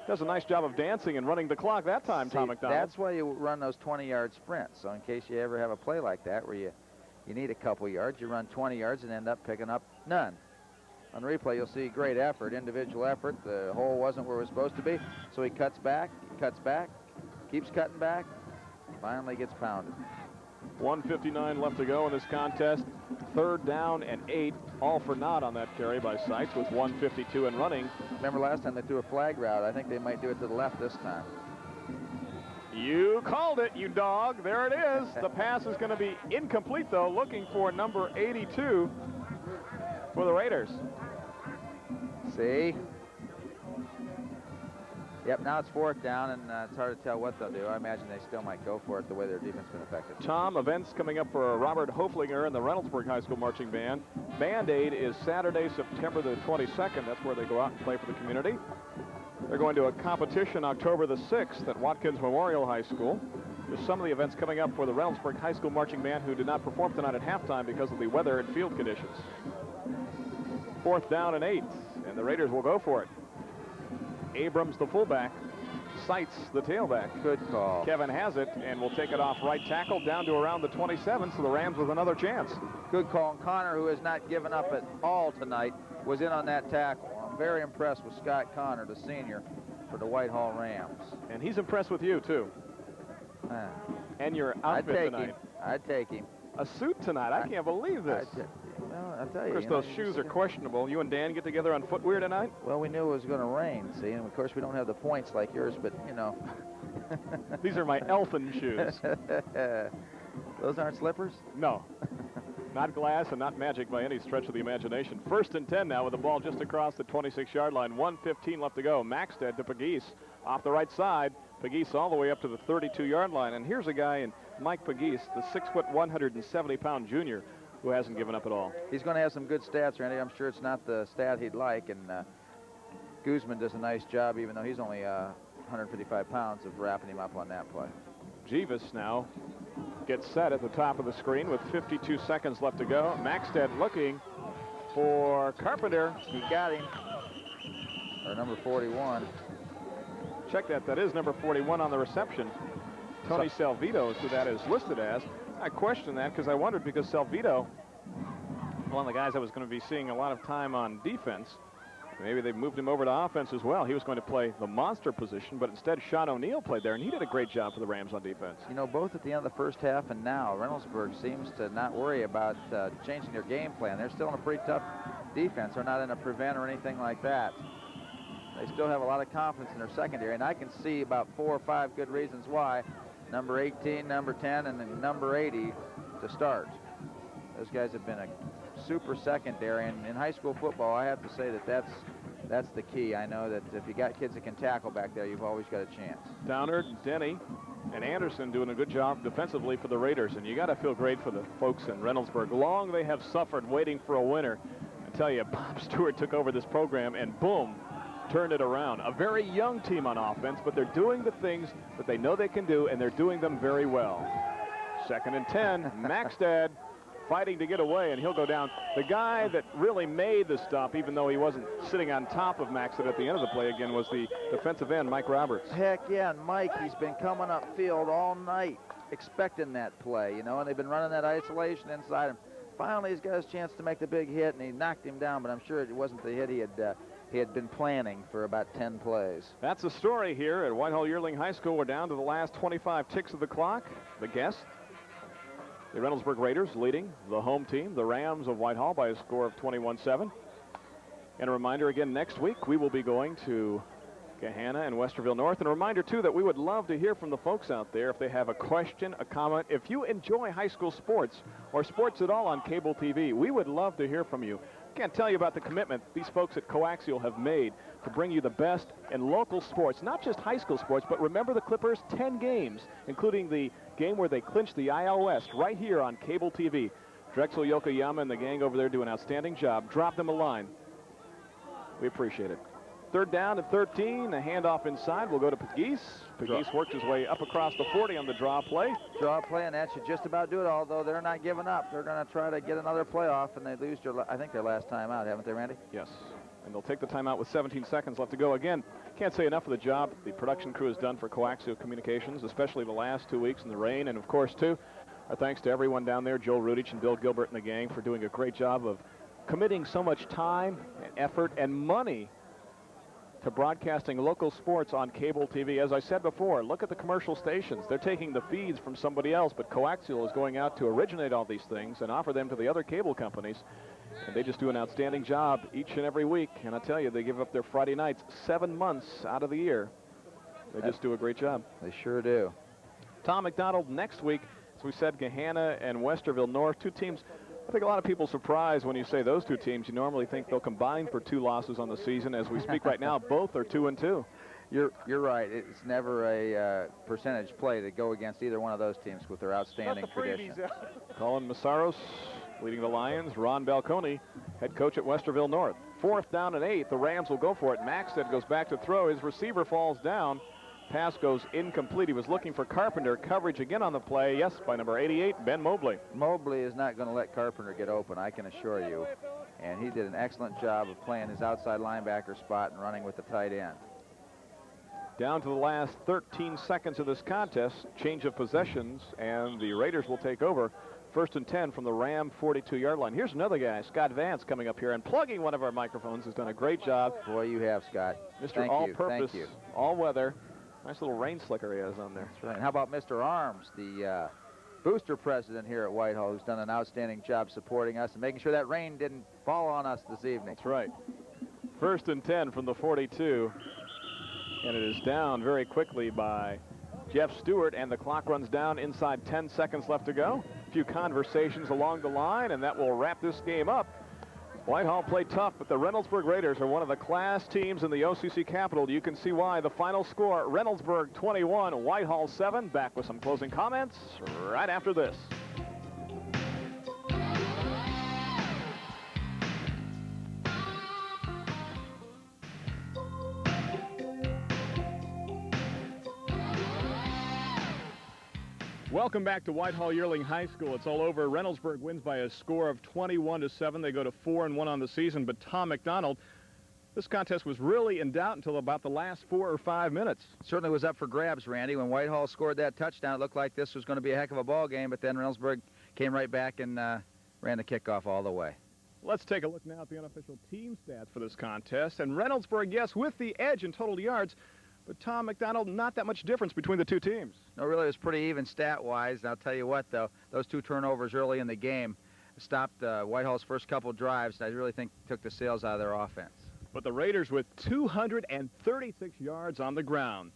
Does a nice job of dancing and running the clock that time, Tom McDonald. That's why you run those 20-yard sprints. So in case you ever have a play like that where you need a couple yards, you run 20 yards and end up picking up none. On the replay, you'll see great effort, individual effort. The hole wasn't where it was supposed to be, so he cuts back, keeps cutting back, finally gets pounded. 1:59 left to go in this contest. 3rd down and 8, all for naught on that carry by Seitz with 1:52 and running. Remember last time they threw a flag route? I think they might do it to the left this time. You called it, you dog. There it is. The pass is going to be incomplete, though, looking for number 82 for the Raiders. See? Yep, now it's 4th down, and it's hard to tell what they'll do. I imagine they still might go for it the way their defense has been effective. Tom, events coming up for Robert Hoflinger and the Reynoldsburg High School Marching Band. Band-Aid is Saturday, September the 22nd. That's where they go out and play for the community. They're going to a competition October the 6th at Watkins Memorial High School. There's some of the events coming up for the Reynoldsburg High School Marching Band who did not perform tonight at halftime because of the weather and field conditions. 4th down and 8, and the Raiders will go for it. Abrams, the fullback. Seitz, the tailback. Good call. Kevin has it, and will take it off right tackle down to around the 27, so the Rams with another chance. Good call. And Connor, who has not given up at all tonight, was in on that tackle. I'm very impressed with Scott Connor, the senior, for the Whitehall Rams. And he's impressed with you, too. And your outfit tonight. I'd take him. A suit tonight. I can't believe this. Well, I'll tell you. Of course, those shoes are questionable. You and Dan get together on footwear tonight? Well, we knew it was going to rain, see, and of course we don't have the points like yours, but, you know. These are my elfin shoes. Those aren't slippers? No. Not glass and not magic by any stretch of the imagination. 1st and 10 now with the ball just across the 26-yard line. 1:15 left to go. Maxted to Pegues off the right side. Pegues all the way up to the 32-yard line. And here's a guy in Mike Pegues, the 6', 170-pound junior, who hasn't given up at all. He's going to have some good stats, Randy. I'm sure it's not the stat he'd like, and Guzman does a nice job, even though he's only 155 pounds, of wrapping him up on that play. Jeeves now gets set at the top of the screen with 52 seconds left to go. Maxted looking for Carpenter. He got him. Or number 41. Check that. That is number 41 on the reception. Tony Salvito is who that is listed as. I questioned that because I wondered, because Salvito, one of the guys I was going to be seeing a lot of time on defense, maybe they moved him over to offense as well. He was going to play the monster position, but instead Sean O'Neill played there, and he did a great job for the Rams on defense. You know, both at the end of the first half and now, Reynoldsburg seems to not worry about changing their game plan. They're still in a pretty tough defense. They're not in a prevent or anything like that. They still have a lot of confidence in their secondary, and I can see about 4 or 5 good reasons why. Number 18, number 10, and then number 80 to start. Those guys have been super secondary. And in high school football, I have to say that's the key. I know that if you got kids that can tackle back there, you've always got a chance. Downard, Denny, and Anderson doing a good job defensively for the Raiders. And you got to feel great for the folks in Reynoldsburg. Long they have suffered waiting for a winner. I tell you, Bob Stewart took over this program and boom, turned it around. A very young team on offense, but they're doing the things that they know they can do, and they're doing them very well. 2nd and 10, Maxted fighting to get away, and he'll go down. The guy that really made the stop, even though he wasn't sitting on top of Maxted at the end of the play again, was the defensive end, Mike Roberts. Heck yeah, and Mike, he's been coming upfield all night expecting that play, you know, and they've been running that isolation inside him. Finally, he's got his chance to make the big hit, and he knocked him down, but I'm sure it wasn't the hit he had been planning for about 10 plays. That's the story here at Whitehall-Yearling High School. We're down to the last 25 ticks of the clock. The guest, the Reynoldsburg Raiders, leading the home team, the Rams of Whitehall, by a score of 21-7. And a reminder again, next week we will be going to Gahanna and Westerville North. And a reminder, too, that we would love to hear from the folks out there if they have a question, a comment. If you enjoy high school sports or sports at all on cable TV, we would love to hear from you. Can't tell you about the commitment these folks at Coaxial have made to bring you the best in local sports, not just high school sports, but remember the Clippers, 10 games, including the game where they clinched the IL West right here on cable TV. Drexel Yokoyama and the gang over there do an outstanding job. Drop them a line. We appreciate it. 3rd down and 13, a handoff inside. We'll go to Pegues. Pegues works his way up across the 40 on the draw play. Draw play, and that should just about do it, although they're not giving up. They're going to try to get another playoff, and they lose I think their last time out, haven't they, Randy? Yes, and they'll take the timeout with 17 seconds left to go. Again, can't say enough of the job the production crew has done for Coaxial Communications, especially the last 2 weeks in the rain, and of course, too, our thanks to everyone down there, Joel Rudich and Bill Gilbert and the gang, for doing a great job of committing so much time and effort and money to broadcasting local sports on cable TV. As I said before, look at the commercial stations. They're taking the feeds from somebody else, but Coaxial is going out to originate all these things and offer them to the other cable companies. And they just do an outstanding job each and every week. And I tell you, they give up their Friday nights 7 months out of the year. They just do a great job. They sure do. Tom McDonald next week, as we said, Gahanna and Westerville North, 2 teams. I think a lot of people surprised when you say those 2 teams. You normally think they'll combine for 2 losses on the season. As we speak right now, both are 2-2. You're right. It's never a percentage play to go against either one of those teams with their outstanding tradition. Colin Massaros leading the Lions. Ron Balcone, head coach at Westerville North. 4th down and 8. The Rams will go for it. Maxted goes back to throw. His receiver falls down. Pass goes incomplete. He was looking for Carpenter. Coverage again on the play. Yes, by number 88, Ben Mobley. Mobley is not going to let Carpenter get open, I can assure you. And he did an excellent job of playing his outside linebacker spot and running with the tight end. Down to the last 13 seconds of this contest. Change of possessions, and the Raiders will take over. 1st and 10 from the Ram 42-yard line. Here's another guy, Scott Vance, coming up here and plugging one of our microphones. Has done a great job. Boy, you have, Scott. Mr. All-Purpose, all-weather. Nice little rain slicker he has on there. That's right. And how about Mr. Arms, the booster president here at Whitehall, who's done an outstanding job supporting us and making sure that rain didn't fall on us this evening. That's right. 1st and 10 from the 42. And it is down very quickly by Jeff Stewart, and the clock runs down inside 10 seconds left to go. A few conversations along the line, and that will wrap this game up. Whitehall played tough, but the Reynoldsburg Raiders are one of the class teams in the OCC Capital. You can see why. The final score, Reynoldsburg 21, Whitehall 7. Back with some closing comments right after this. Welcome back to Whitehall-Yearling High School. It's all over. Reynoldsburg wins by a score of 21-7. They go to 4-1 on the season. But Tom McDonald, this contest was really in doubt until about the last 4 or 5 minutes. Certainly was up for grabs, Randy. When Whitehall scored that touchdown, it looked like this was going to be a heck of a ball game. But then Reynoldsburg came right back and ran the kickoff all the way. Let's take a look now at the unofficial team stats for this contest. And Reynoldsburg, yes, with the edge in total yards. But Tom McDonald, not that much difference between the 2 teams. No, really, it was pretty even stat-wise. And I'll tell you what, though, those 2 turnovers early in the game stopped Whitehall's first couple drives. I really think took the sails out of their offense. But the Raiders with 236 yards on the ground.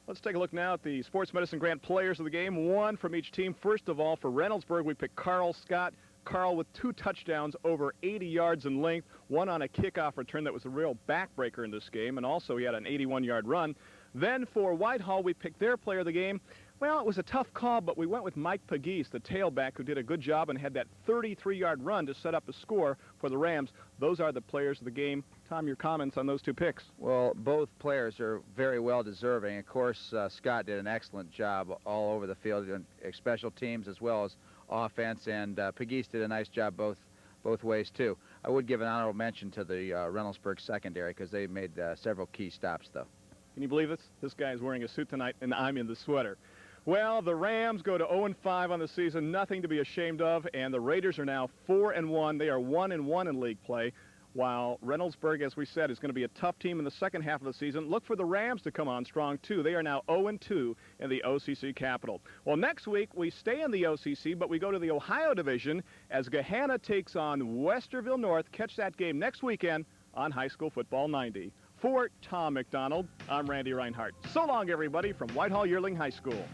Let's take a look now at the Sports Medicine Grant players of the game. 1 from each team. First of all, for Reynoldsburg, we picked Carl Scott. Carl with 2 touchdowns over 80 yards in length, one on a kickoff return that was a real backbreaker in this game, and also he had an 81-yard run. Then for Whitehall, we picked their player of the game. Well, it was a tough call, but we went with Mike Pegues, the tailback, who did a good job and had that 33-yard run to set up a score for the Rams. Those are the players of the game. Tom, your comments on those 2 picks? Well, both players are very well deserving. Of course, Scott did an excellent job all over the field, in special teams as well as offense, and Pegues did a nice job both ways too. I would give an honorable mention to the Reynoldsburg secondary because they made several key stops, though. Can you believe this? This guy is wearing a suit tonight, and I'm in the sweater. Well, the Rams go to 0-5 on the season, nothing to be ashamed of, and the Raiders are now 4-1. They are 1-1 in league play, while Reynoldsburg, as we said, is going to be a tough team in the second half of the season. Look for the Rams to come on strong, too. They are now 0-2 in the OCC Capital. Well, next week, we stay in the OCC, but we go to the Ohio Division as Gahanna takes on Westerville North. Catch that game next weekend on High School Football 90. For Tom McDonald, I'm Randy Reinhardt. So long, everybody, from Whitehall-Yearling High School.